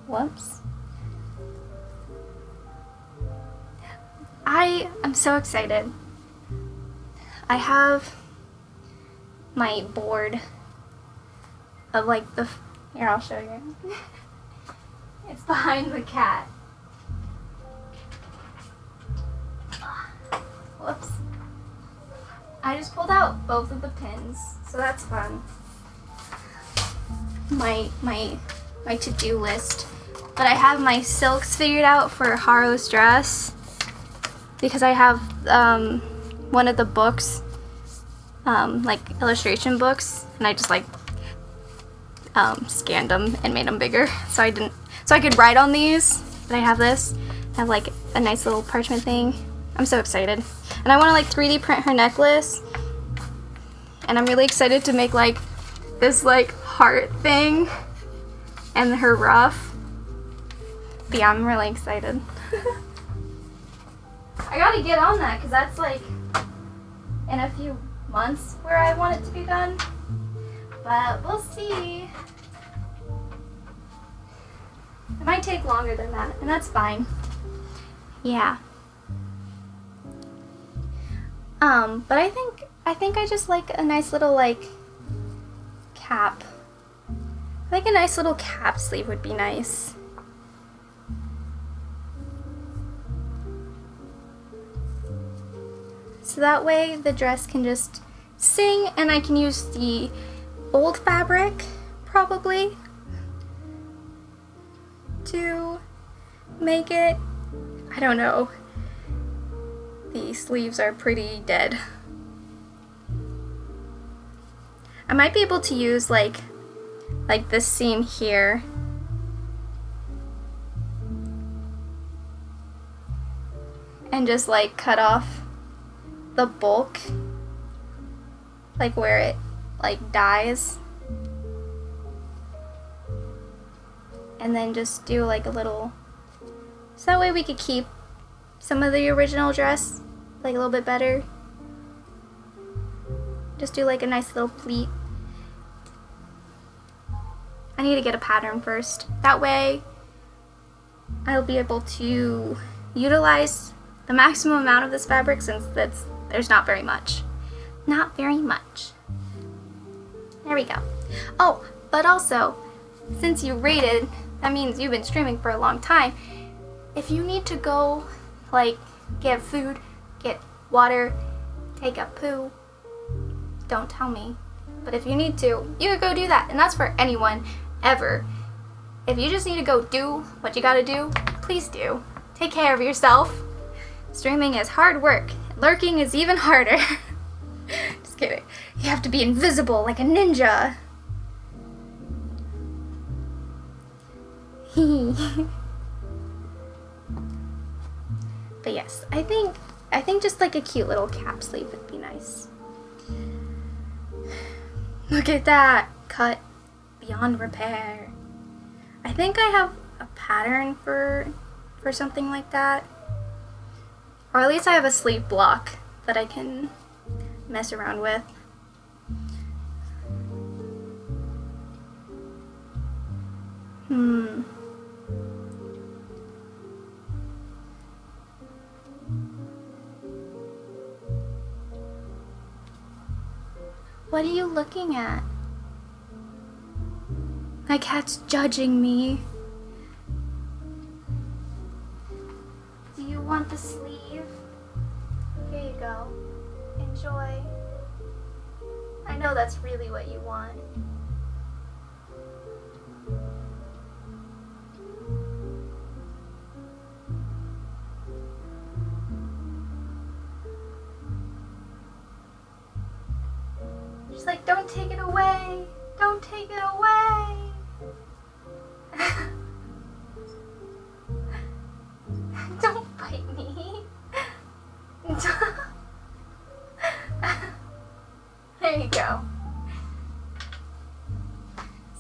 Whoops. I am so excited. I have my board of like here, I'll show you. It's behind the cat. Whoops. I just pulled out both of the pins, so that's fun. My to-do list. But I have my silks figured out for Haru's dress because I have one of the books, like illustration books, and I just like scanned them and made them bigger so I could write on these. But I have this. I have like a nice little parchment thing. I'm so excited. And I want to like 3D print her necklace. And I'm really excited to make like this like heart thing and her ruff. But yeah, I'm really excited. I gotta get on that because that's like in a few months where I want it to be done. But we'll see. It might take longer than that, and that's fine. Yeah. But I think I just like a nice little like cap. I think a nice little cap sleeve would be nice. So that way the dress can just sing, and I can use the old fabric probably to make it. I don't know. The sleeves are pretty dead. I might be able to use like this seam here and just like cut off the bulk, like where it like dies, and then just do like a little, so that way we could keep some of the original dress like a little bit better. Just do like a nice little pleat. I need to get a pattern first. That way I'll be able to utilize the maximum amount of this fabric, since there's not very much. Not very much. There we go. Oh, but also, since you rated, that means you've been streaming for a long time. If you need to go, like, get food, get water, take a poo, don't tell me. But if you need to, you could go do that. And that's for anyone, ever. If you just need to go do what you gotta do, please do. Take care of yourself. Streaming is hard work. Lurking is even harder. Just kidding. You have to be invisible like a ninja. But yes, I think just like a cute little cap sleeve would be nice. Look at that. Cut beyond repair. I think I have a pattern for something like that. Or at least I have a sleeve block that I can mess around with. What are you looking at? My cat's judging me. want the sleeve? Here you go. Enjoy. I know that's really what you want. She's like, don't take it away. Don't take it away. Don't bite me. There you go.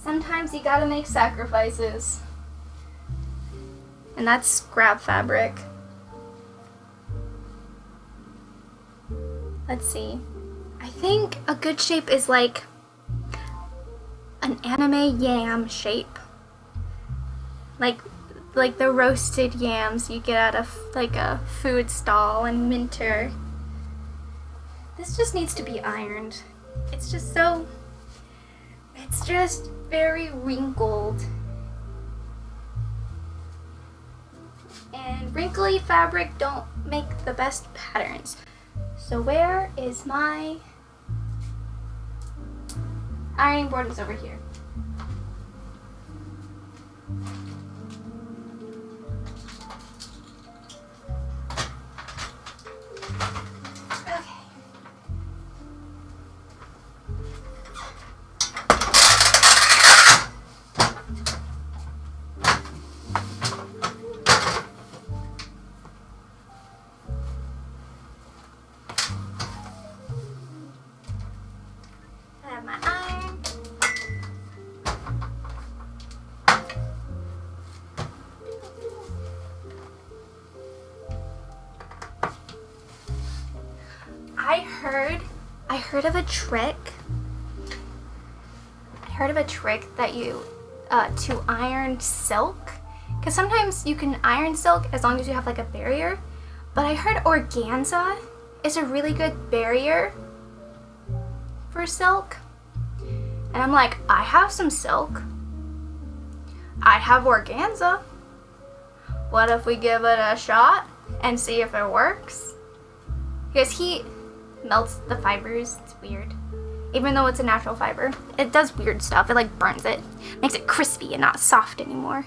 Sometimes you gotta make sacrifices. And that's scrap fabric. Let's see. I think a good shape is like an anime yam shape. Like the roasted yams you get out of like a food stall in winter. This just needs to be ironed. It's just very wrinkled. And wrinkly fabric don't make the best patterns. So where is my ironing board? Is over here. My iron. I heard of a trick. I heard of a trick that you to iron silk, because sometimes you can iron silk as long as you have like a barrier, but I heard organza is a really good barrier for silk. And I'm like, I have some silk. I have organza. What if we give it a shot and see if it works? Because heat melts the fibers. It's weird. Even though it's a natural fiber, it does weird stuff. It like burns it, makes it crispy and not soft anymore.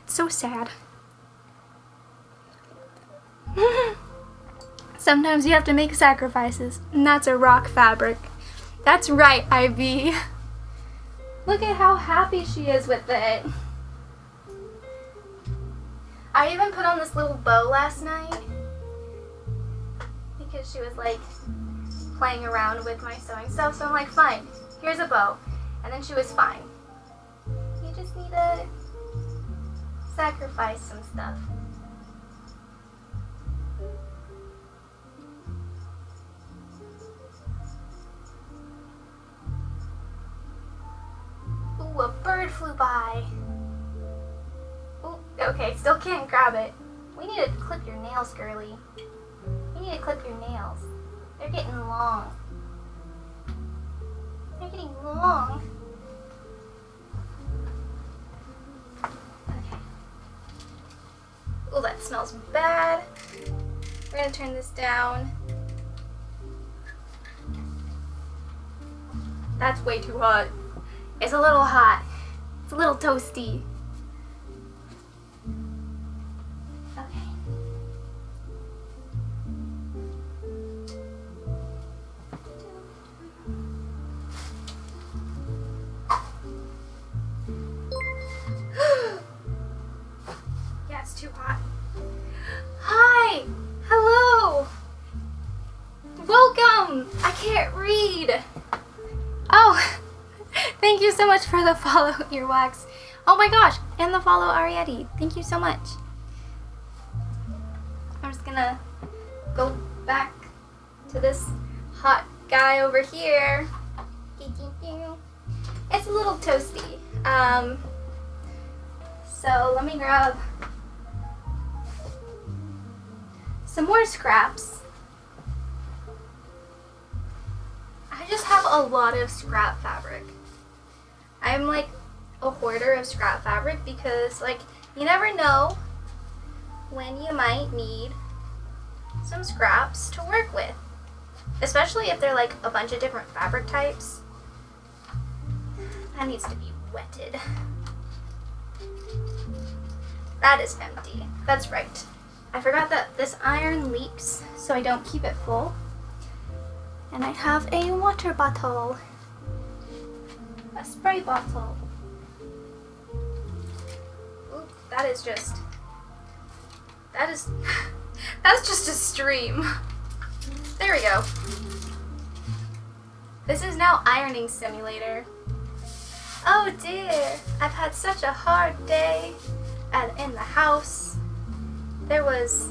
It's so sad. Sometimes you have to make sacrifices, and that's a rock fabric. That's right, Ivy. Look at how happy she is with it. I even put on this little bow last night because she was like playing around with my sewing stuff. So I'm like, fine, here's a bow. And then she was fine. You just need to sacrifice some stuff. Ooh, a bird flew by. Ooh, okay, still can't grab it. We need to clip your nails, girly. You need to clip your nails. They're getting long. They're getting long. Okay. Ooh, that smells bad. We're gonna turn this down. That's way too hot. It's a little hot. It's a little toasty. Okay. Yeah, it's too hot. Hi! Hello! Welcome! I can't read. Oh! Thank you so much for the follow, Earwax. Oh my gosh, and the follow, Arietti. Thank you so much. I'm just gonna go back to this hot guy over here. It's a little toasty. So let me grab some more scraps. I just have a lot of scrap fabric. I'm like a hoarder of scrap fabric because like you never know when you might need some scraps to work with. Especially if they're like a bunch of different fabric types. That needs to be wetted. That is empty. That's right. I forgot that this iron leaks, so I don't keep it full. And I have a water bottle. A spray bottle. Oop, that's just a stream. There we go. This is now ironing simulator. Oh dear, I've had such a hard day in the house. There was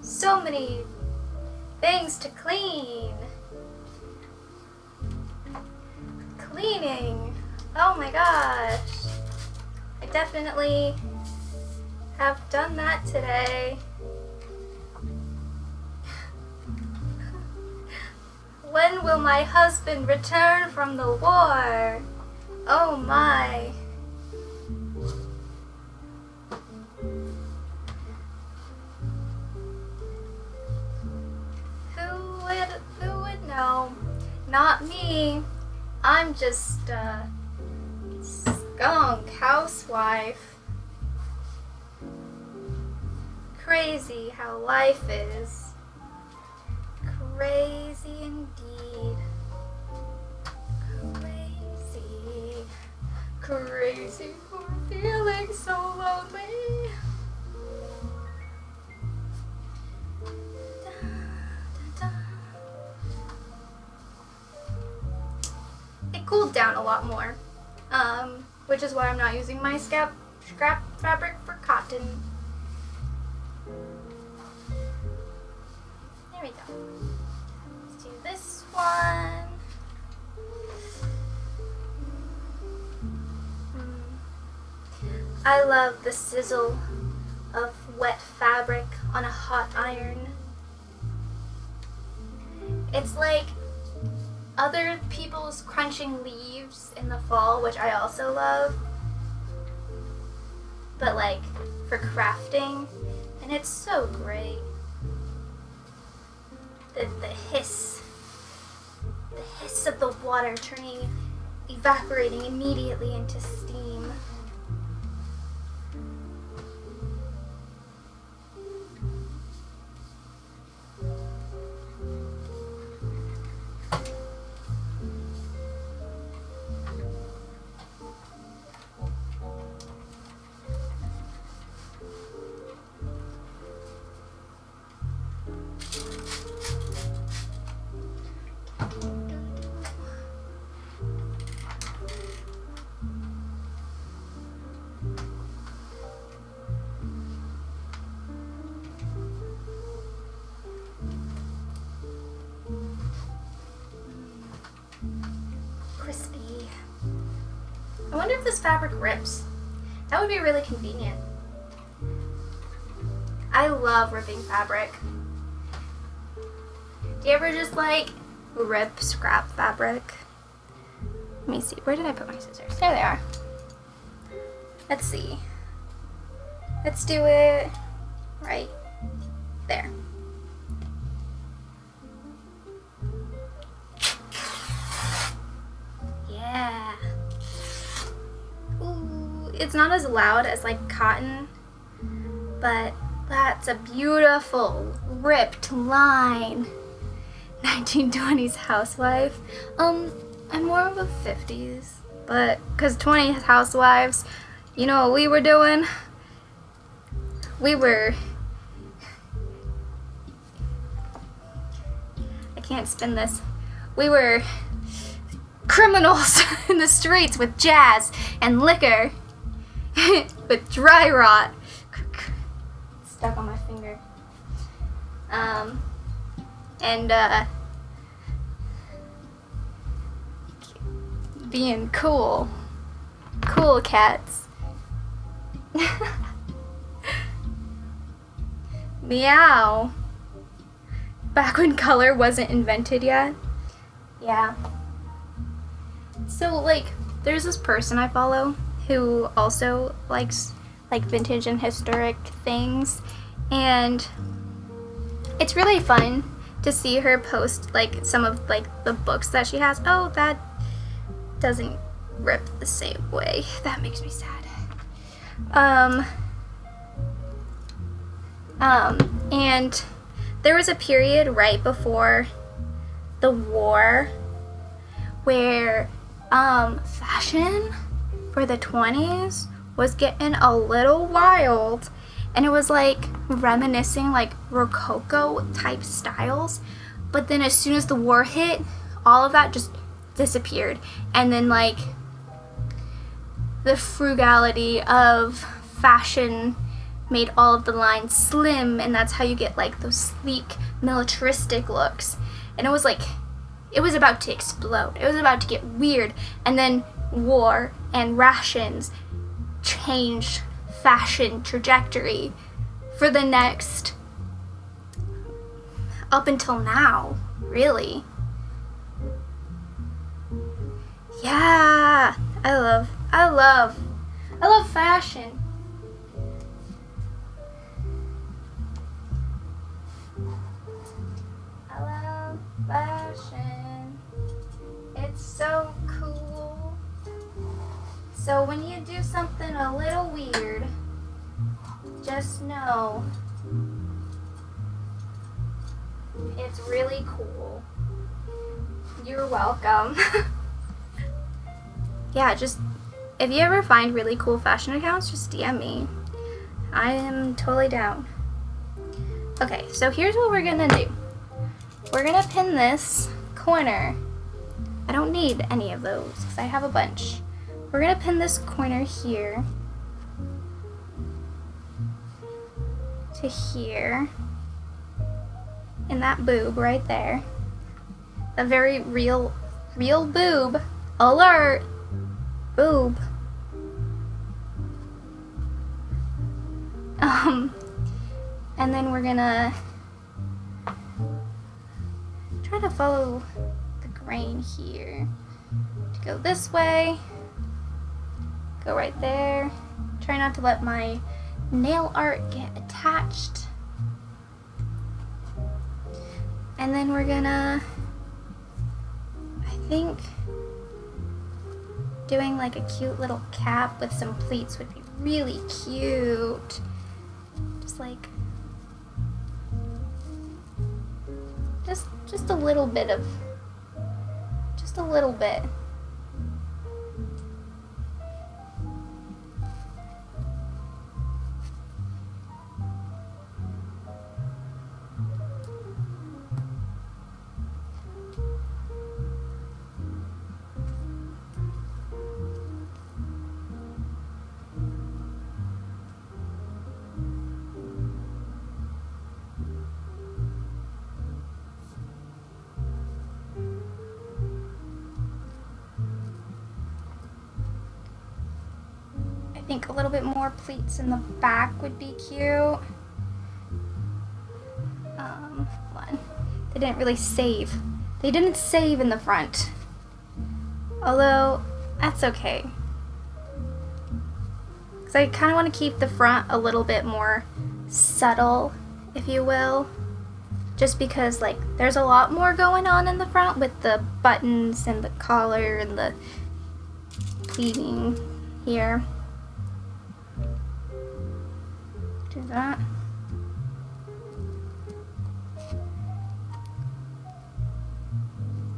so many things to clean. Cleaning. Oh my gosh. I definitely have done that today. When will my husband return from the war? Oh my. Who would know? Not me. I'm just a skunk housewife. Crazy how life is. Crazy indeed. Crazy. Crazy for feeling so lonely. It cooled down a lot more, which is why I'm not using my scrap fabric for cotton. There we go. Let's do this one. I love the sizzle of wet fabric on a hot iron. It's like other people's crunching leaves in the fall, which I also love, but like for crafting, and it's so great. The hiss of the water evaporating immediately into steam. Crispy. I wonder if this fabric rips. That would be really convenient. I love ripping fabric. Do you ever just like rip scrap fabric? Let me see. Where did I put my scissors? There they are. Let's see. Let's do it right there. Yeah. Ooh, it's not as loud as like cotton, but that's a beautiful ripped line. 1920s housewife. I'm more of a 50s, but cause 20s housewives, you know what we were doing? I can't spin this. We were criminals in the streets with jazz and liquor, with dry rot. It's stuck on my finger. Being cool cats. Meow. Back when color wasn't invented yet. Yeah. So like, there's this person I follow who also likes like vintage and historic things, and it's really fun to see her post like some of like the books that she has. Oh, that doesn't rip the same way. That makes me sad. And there was a period right before the war where fashion for the 20s was getting a little wild, and it was like reminiscing like Rococo type styles, but then as soon as the war hit, all of that just disappeared, and then like the frugality of fashion made all of the lines slim, and that's how you get like those sleek militaristic looks. And it was like, it was about to explode, it was about to get weird, and then war and rations changed fashion trajectory for the next, up until now, really. Yeah, I love fashion. I love fashion. It's so cool. So when you do something a little weird, just know it's really cool. You're welcome. Yeah, just if you ever find really cool fashion accounts, just DM me. I am totally down. Okay, so here's what we're gonna do. We're gonna pin this corner. I don't need any of those because I have a bunch. We're gonna pin this corner here to here, and that boob right there. A very real boob. Alert! Boob. And then we're gonna try to follow the grain here to go this way. Go right there. Try not to let my nail art get attached. And then we're gonna, I think, doing like a cute little cap with some pleats would be really cute. Just like, just a little bit of, just a little bit. I think a little bit more pleats in the back would be cute. Hold on. They didn't really save. They didn't save in the front. Although, that's okay. Because I kind of want to keep the front a little bit more subtle, if you will. Just because, like, there's a lot more going on in the front with the buttons and the collar and the pleating here. Do that.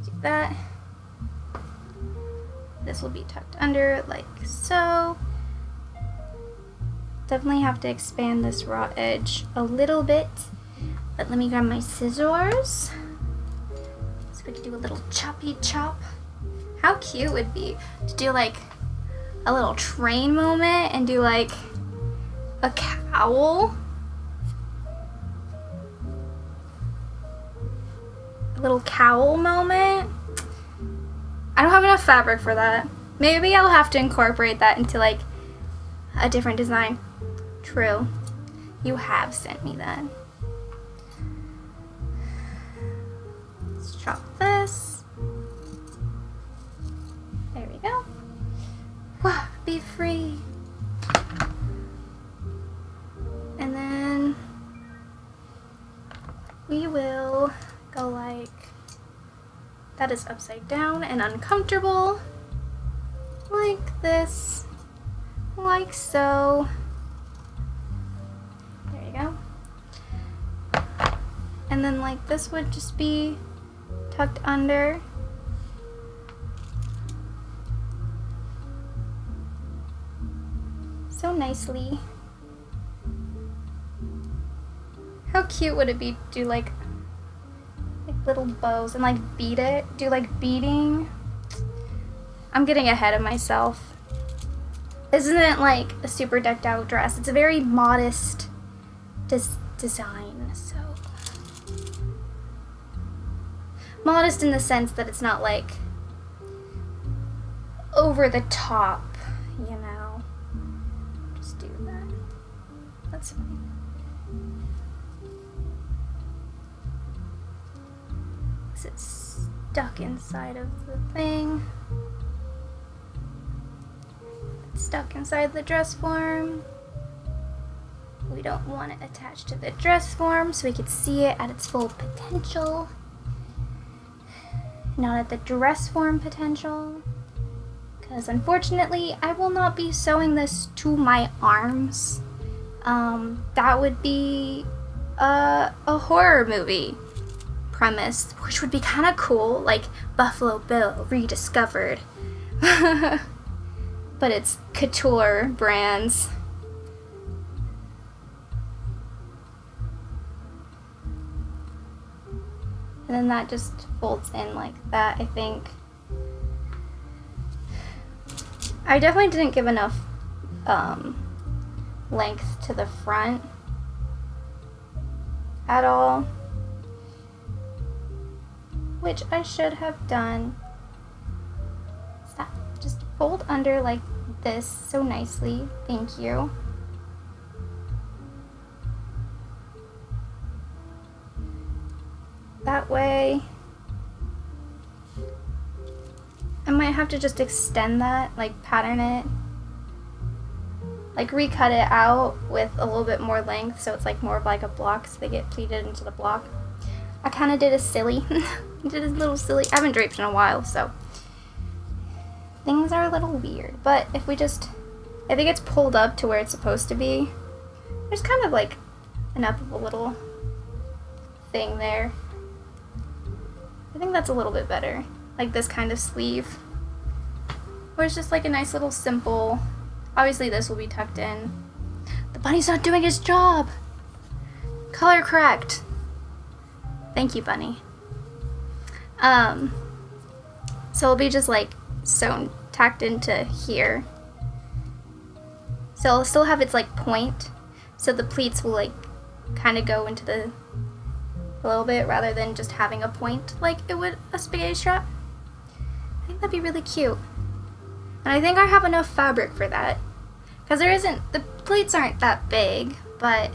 Do that. This will be tucked under like so. Definitely have to expand this raw edge a little bit. But let me grab my scissors so we can do a little choppy chop. How cute would it be to do like a little train moment and do like a cowl? A little cowl moment? I don't have enough fabric for that. Maybe I'll have to incorporate that into like a different design. True. You have sent me that. Let's chop this. There we go. Wow, be free. And then we will go like, that is upside down and uncomfortable, like this, like so. There you go. And then like this would just be tucked under. So nicely. How cute would it be to do like little bows and like bead it? Do like beading? I'm getting ahead of myself. This isn't like a super decked out dress. It's a very modest design, so. Modest in the sense that it's not like over the top, you know. Just do that. That's fine. It's stuck inside of the thing. It's stuck inside the dress form. We don't want it attached to the dress form so we could see it at its full potential. Not at the dress form potential. Because unfortunately, I will not be sewing this to my arms. That would be a horror movie premise, which would be kind of cool, like Buffalo Bill rediscovered. But it's couture brands. And then that just folds in like that, I think. I definitely didn't give enough length to the front at all, which I should have done. Stop. Just fold under like this so nicely. Thank you. That way, I might have to just extend that, like pattern it, like recut it out with a little bit more length so it's like more of like a block so they get pleated into the block. I kind of did a silly, did a little silly, I haven't draped in a while, so things are a little weird, but if we just, I think it's pulled up to where it's supposed to be. There's kind of like enough of a little thing there. I think that's a little bit better, like this kind of sleeve, where it's just like a nice little simple, obviously this will be tucked in. The bunny's not doing his job. Color correct. Thank you, bunny. So it'll be just like sewn, tacked into here. So it'll still have its like point, so the pleats will like kind of go into the a little bit rather than just having a point like it would a spaghetti strap. I think that'd be really cute. And I think I have enough fabric for that. Because there isn't, the pleats aren't that big, but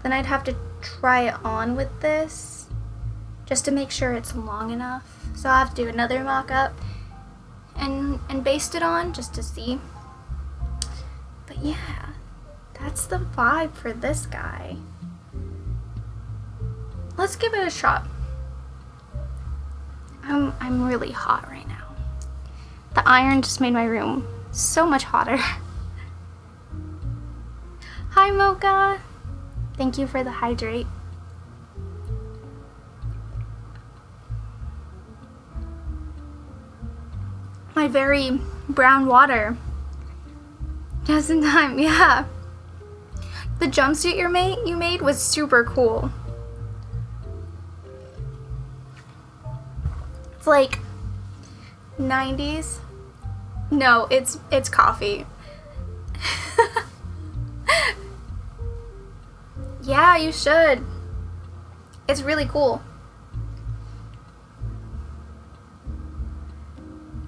then I'd have to try it on with this just to make sure it's long enough. So I'll have to do another mock-up and baste it on just to see. But yeah. That's the vibe for this guy. Let's give it a shot. I'm really hot right now. The iron just made my room so much hotter. Hi, Mocha. Thank you for the hydrate. My very brown water. Just in time, yeah. The jumpsuit you made was super cool. It's like 90s. No, it's coffee. Yeah, you should. It's really cool.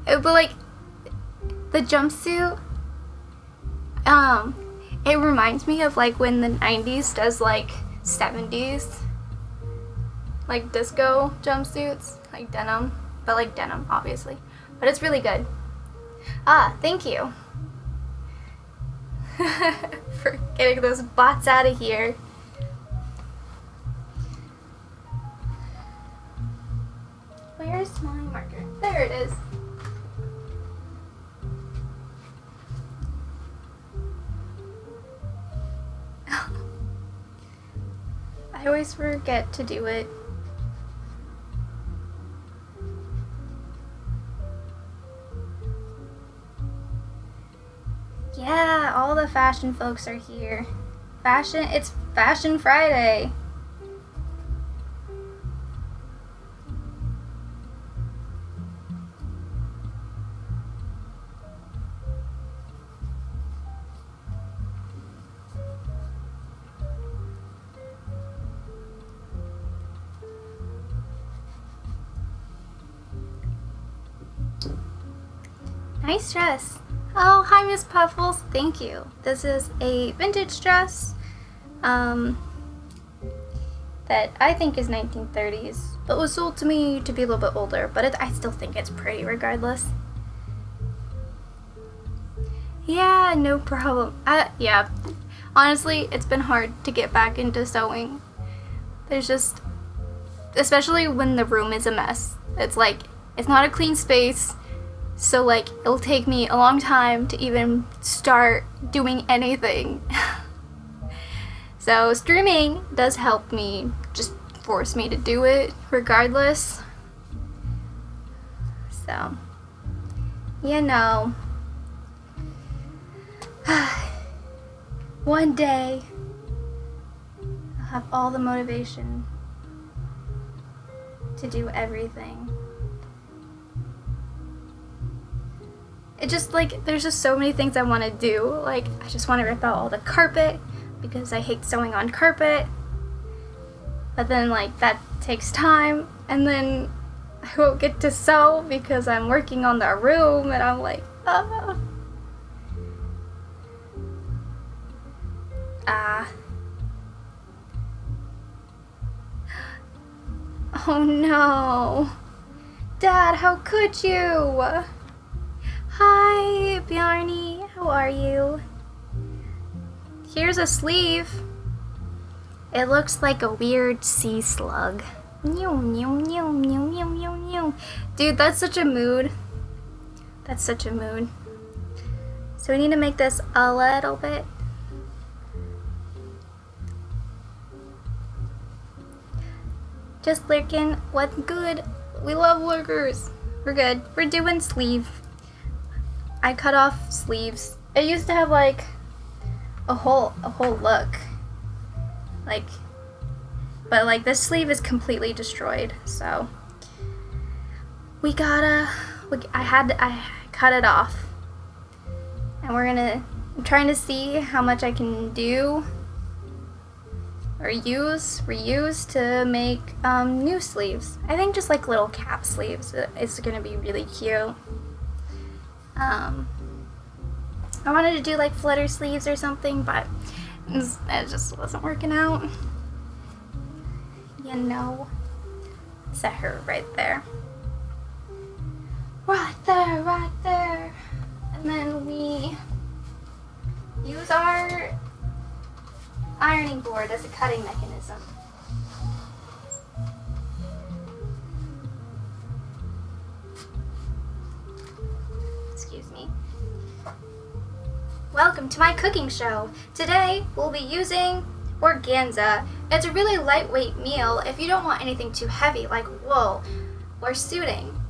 But like the jumpsuit, it reminds me of like when the 90s does like 70s like disco jumpsuits, like denim, but like denim obviously, but it's really good. Thank you for getting those bots out of here. Where's my marker? There it is. I always forget to do it. Yeah, all the fashion folks are here. It's Fashion Friday. Nice dress. Oh, hi Miss Puffles. Thank you. This is a vintage dress that I think is 1930s, but was sold to me to be a little bit older, but I still think it's pretty regardless. Yeah, no problem. Yeah, honestly, it's been hard to get back into sewing. There's just, especially when the room is a mess. It's like, it's not a clean space. So like, it'll take me a long time to even start doing anything. So streaming does help me, just force me to do it regardless. So, you know, one day I'll have all the motivation to do everything. It just like, there's just so many things I want to do. Like, I just want to rip out all the carpet because I hate sewing on carpet. But then like, that takes time, and then I won't get to sew because I'm working on the room, and I'm like, ah. Oh no. Dad, how could you? Hi, Bjarni. How are you? Here's a sleeve. It looks like a weird sea slug. Dude, that's such a mood. That's such a mood. So we need to make this a little bit. Just lurking. What's good? We love lurkers. We're good. We're doing sleeve. I cut off sleeves. I used to have like a whole look. Like, but like this sleeve is completely destroyed, so I cut it off. And I'm trying to see how much I can do or reuse to make new sleeves. I think just like little cap sleeves is gonna be really cute. I wanted to do like flutter sleeves or something, but it just wasn't working out. You know. Set her right there. Right there, right there. And then we use our ironing board as a cutting mechanism. Excuse me. Welcome to my cooking show. Today we'll be using organza. It's a really lightweight meal if you don't want anything too heavy like wool or suiting.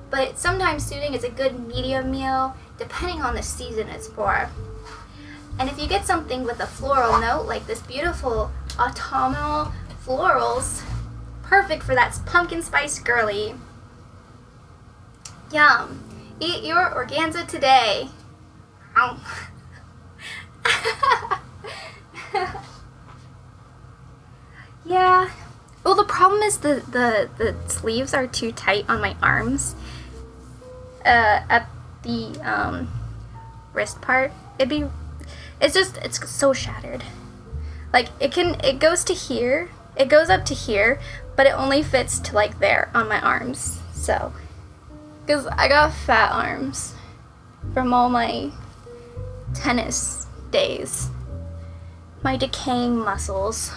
But sometimes suiting is a good medium meal depending on the season it's for. And if you get something with a floral note like this beautiful autumnal florals, perfect for that pumpkin spice girly. Yum. Eat your organza today. Ow. Yeah. Well, the problem is the sleeves are too tight on my arms. At the wrist part, it's so shattered. Like it goes to here, it goes up to here, but it only fits to like there on my arms. So, because I got fat arms from all my tennis days, my decaying muscles.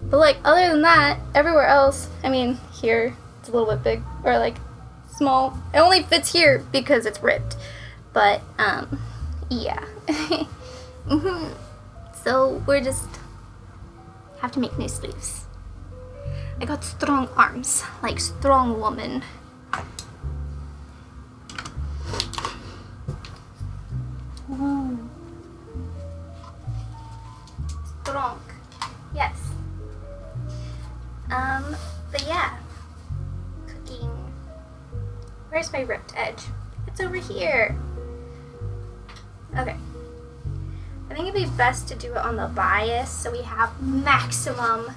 But like other than that, everywhere else, I mean here, It's a little bit big, or like small. It only fits here because it's ripped. But, yeah. So we're just have to make new sleeves. I got strong arms, like strong woman. Ooh. Strong. Yes. But yeah. Cooking. Where's my ripped edge? It's over here. Okay. I think it'd be best to do it on the bias so we have maximum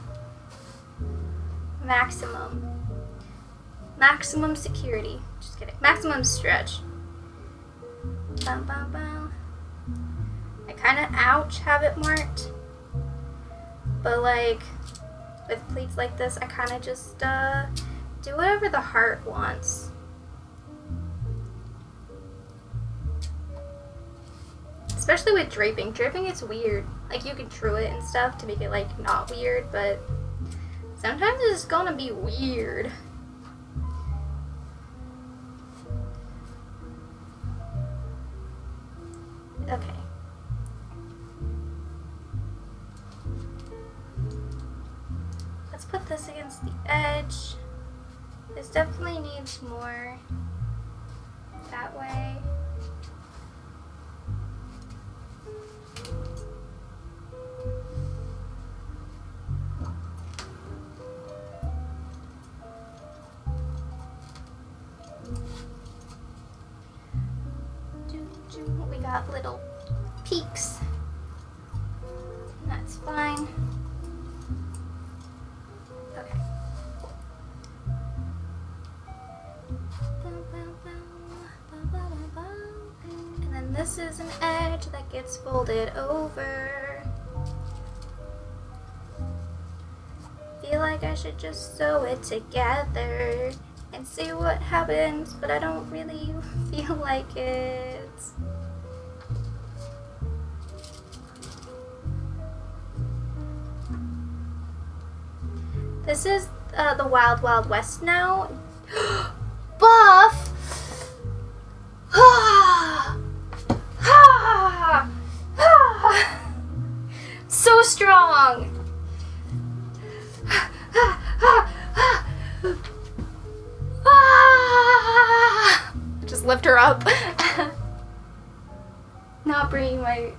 security. Just kidding. Maximum stretch. Bum, bum, bum. I kind of, ouch, have it marked. But like, with pleats like this, I kind of just do whatever the heart wants. Especially with draping. Draping, it's weird. Like, you can true it and stuff to make it, like, not weird, but sometimes it's gonna be weird. Okay. Let's put this against the edge. This definitely needs more that way. We got little peaks. That's fine. Okay. And then this is an edge that gets folded over. Feel like I should just sew it together and see what happens, but I don't really feel like it. This is the Wild Wild West now. Buff! So strong! Just lift her up. Not bringing my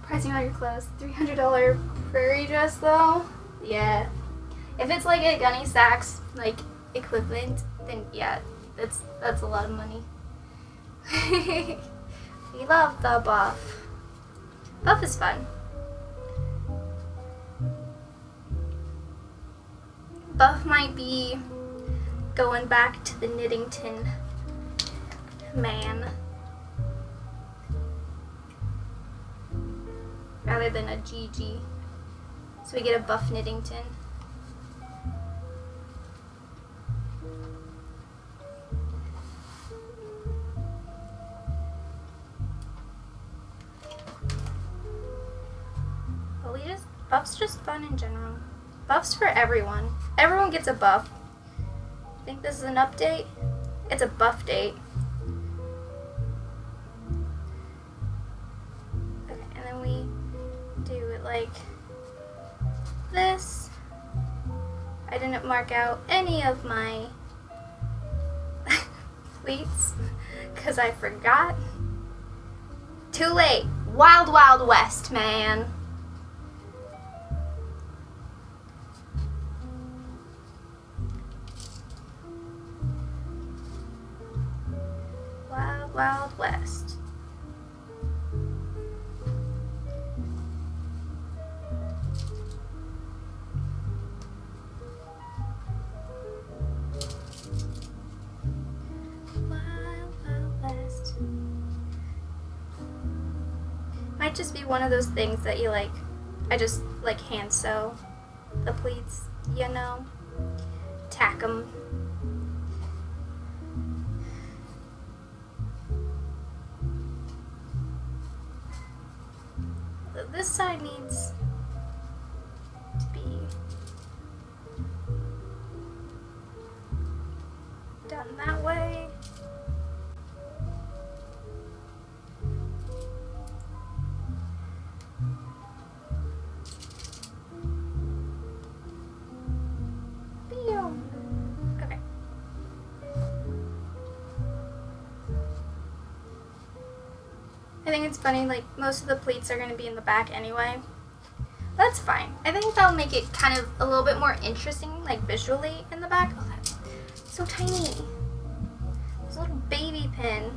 pricing on your clothes. $300 prairie dress though? Yeah. If it's like a Gunny Sacks like equivalent, then yeah, that's a lot of money. We love the buff. Buff is fun. Buff might be going back to the Knittington man rather than a Gigi. So we get a Buff Knittington. Buff's just fun in general. Buff's for everyone. Everyone gets a buff. Think this is an update? It's a buff date. Okay, and then we do it like this. I didn't mark out any of my pleats because I forgot. Too late. Wild Wild West, man. Wild West. Wild West. Might just be one of those things that you like, I just like hand sew the pleats, you know, tack them. This side needs to be I think it's funny, like, most of the pleats are going to be in the back anyway. That's fine. I think that'll make it kind of a little bit more interesting, like, visually in the back. Oh, that's so tiny. It's a little baby pin.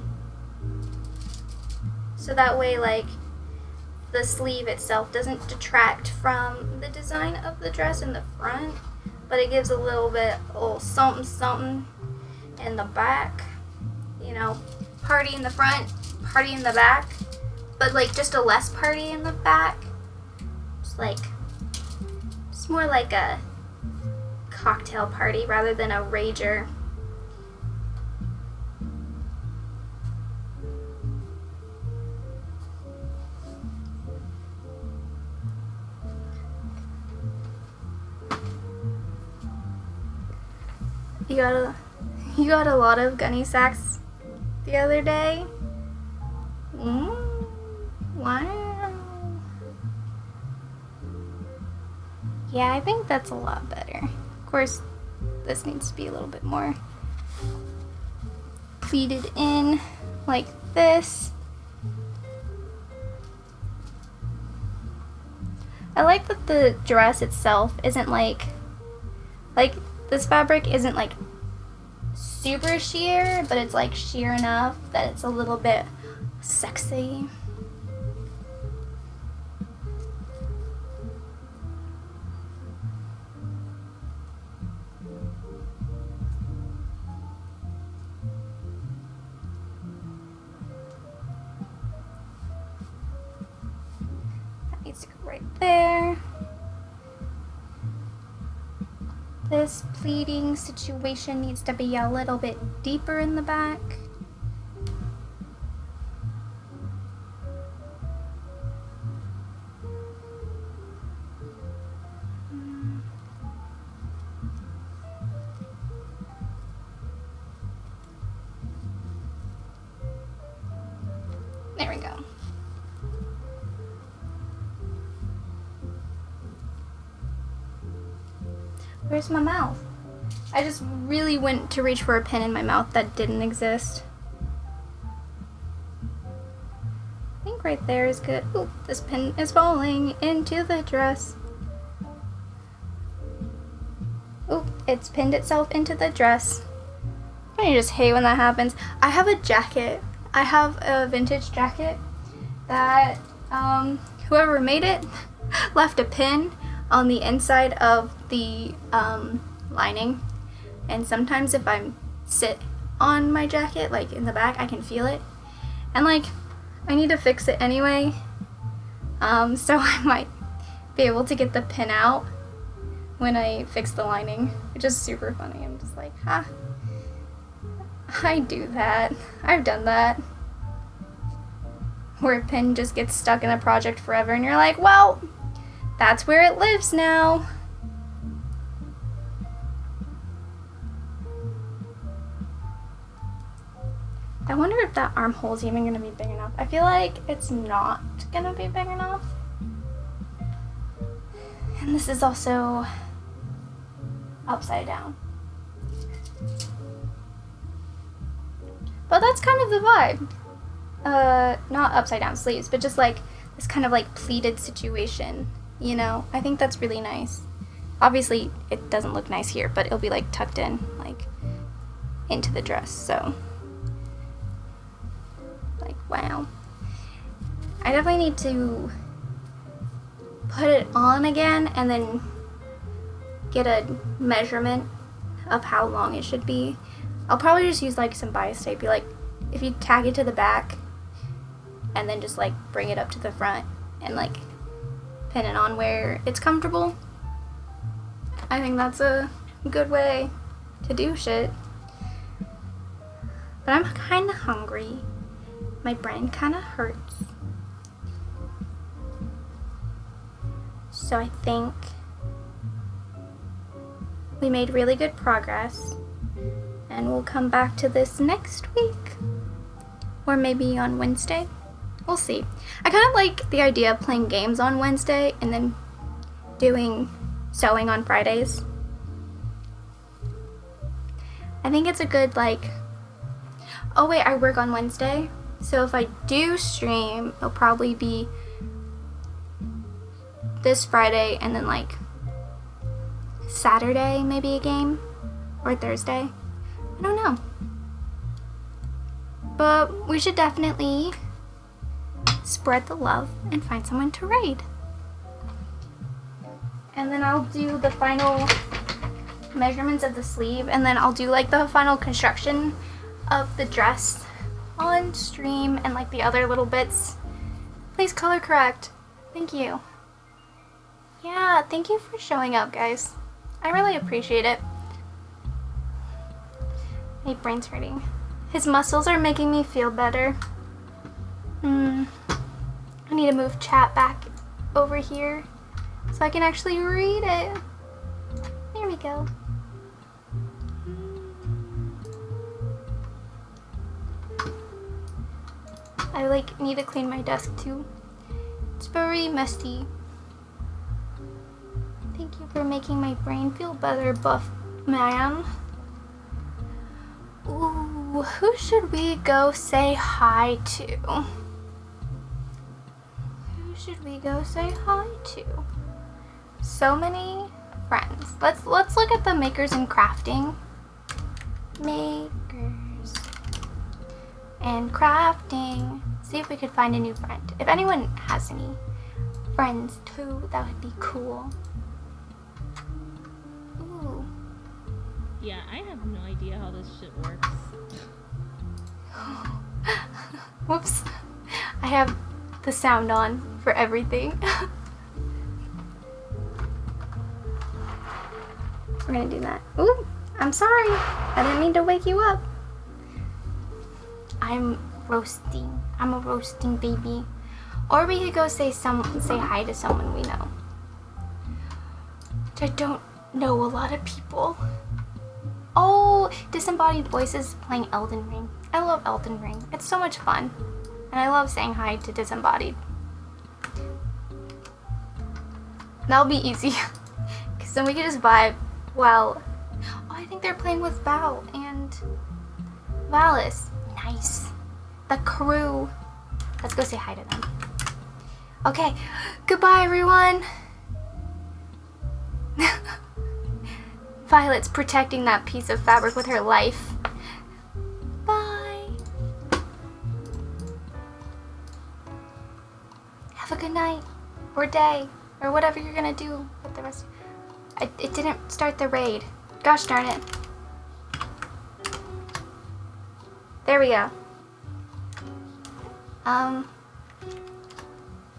So that way, like, the sleeve itself doesn't detract from the design of the dress in the front, but it gives a little something something in the back. You know, party in the front, party in the back, but like just a less party in the back. Just more like a cocktail party rather than a rager. You got a lot of gunny sacks the other day. Wow. Yeah, I think that's a lot better. Of course, this needs to be a little bit more pleated in like this. I like that the dress itself isn't like this fabric isn't like super sheer, but it's like sheer enough that it's a little bit sexy. That needs to go right there. This pleating situation needs to be a little bit deeper in the back. There we go. Where's my mouth? I just really went to reach for a pin in my mouth that didn't exist. I think right there is good. Ooh, this pin is falling into the dress. Ooh, it's pinned itself into the dress. I just hate when that happens. I have a jacket. I have a vintage jacket that whoever made it left a pin on the inside of the lining, and sometimes if I sit on my jacket, like in the back, I can feel it, and like I need to fix it anyway, so I might be able to get the pin out when I fix the lining, which is super funny. I'm just like, I do that. I've done that. Where a pin just gets stuck in a project forever and you're like, well, that's where it lives now. I wonder if that armhole's even gonna be big enough. I feel like it's not gonna be big enough. And this is also upside down. But that's kind of the vibe. Not upside down sleeves, but just like this kind of like pleated situation, you know? I think that's really nice. Obviously, it doesn't look nice here, but it'll be like tucked in, like into the dress, so. Like, wow. I definitely need to put it on again and then get a measurement of how long it should be. I'll probably just use like some bias tape. Be like, if you tag it to the back and then just like bring it up to the front and like pin it on where it's comfortable. I think that's a good way to do shit. But I'm kind of hungry. My brain kind of hurts. So I think we made really good progress. And we'll come back to this next week. Or maybe on Wednesday. We'll see. I kind of like the idea of playing games on Wednesday and then doing sewing on Fridays. I think it's a good like, oh wait, I work on Wednesday. So if I do stream, it'll probably be this Friday and then like Saturday maybe a game, or Thursday. I don't know. But we should definitely spread the love and find someone to raid. And then I'll do the final measurements of the sleeve, and then I'll do like the final construction of the dress on stream, and like the other little bits. Please color correct. Thank you. Yeah, thank you for showing up, guys. I really appreciate it. My brain's hurting. His muscles are making me feel better. I need to move chat back over here so I can actually read it. There we go. I like need to clean my desk too. It's very messy. Thank you for making my brain feel better, buff man. Ooh, who should we go say hi to? Who should we go say hi to? So many friends. Let's look at the makers and crafting. Makers and crafting. See if we could find a new friend. If anyone has any friends too, that would be cool. Ooh. Yeah, I have no idea how this shit works. Whoops. I have the sound on for everything. We're gonna do that. Ooh, I'm sorry. I didn't mean to wake you up. I'm roasting. I'm a roasting baby. Or we could go say hi to someone we know. Which I don't know a lot of people. Oh, Disembodied Voices playing Elden Ring. I love Elden Ring. It's so much fun. And I love saying hi to Disembodied. That'll be easy. Because then we can just vibe while... Oh, I think they're playing with Val and Valis. Nice. The crew. Let's go say hi to them. Okay. Goodbye, everyone. Violet's protecting that piece of fabric with her life. Bye. Have a good night. Or day. Or whatever you're gonna do with the rest. It didn't start the raid. Gosh darn it. There we go.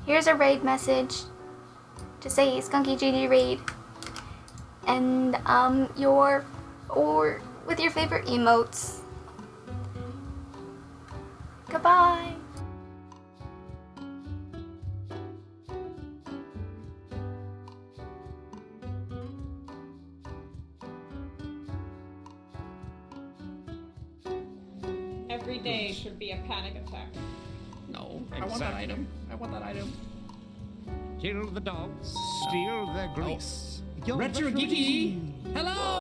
Here's a raid message. Just say Skunky Gigi raid. And with your favorite emotes. Goodbye. Every day should be a panic attack. No, I want that item. I want that item. Kill the dogs, steal their grease. Retro Gigi! Hello!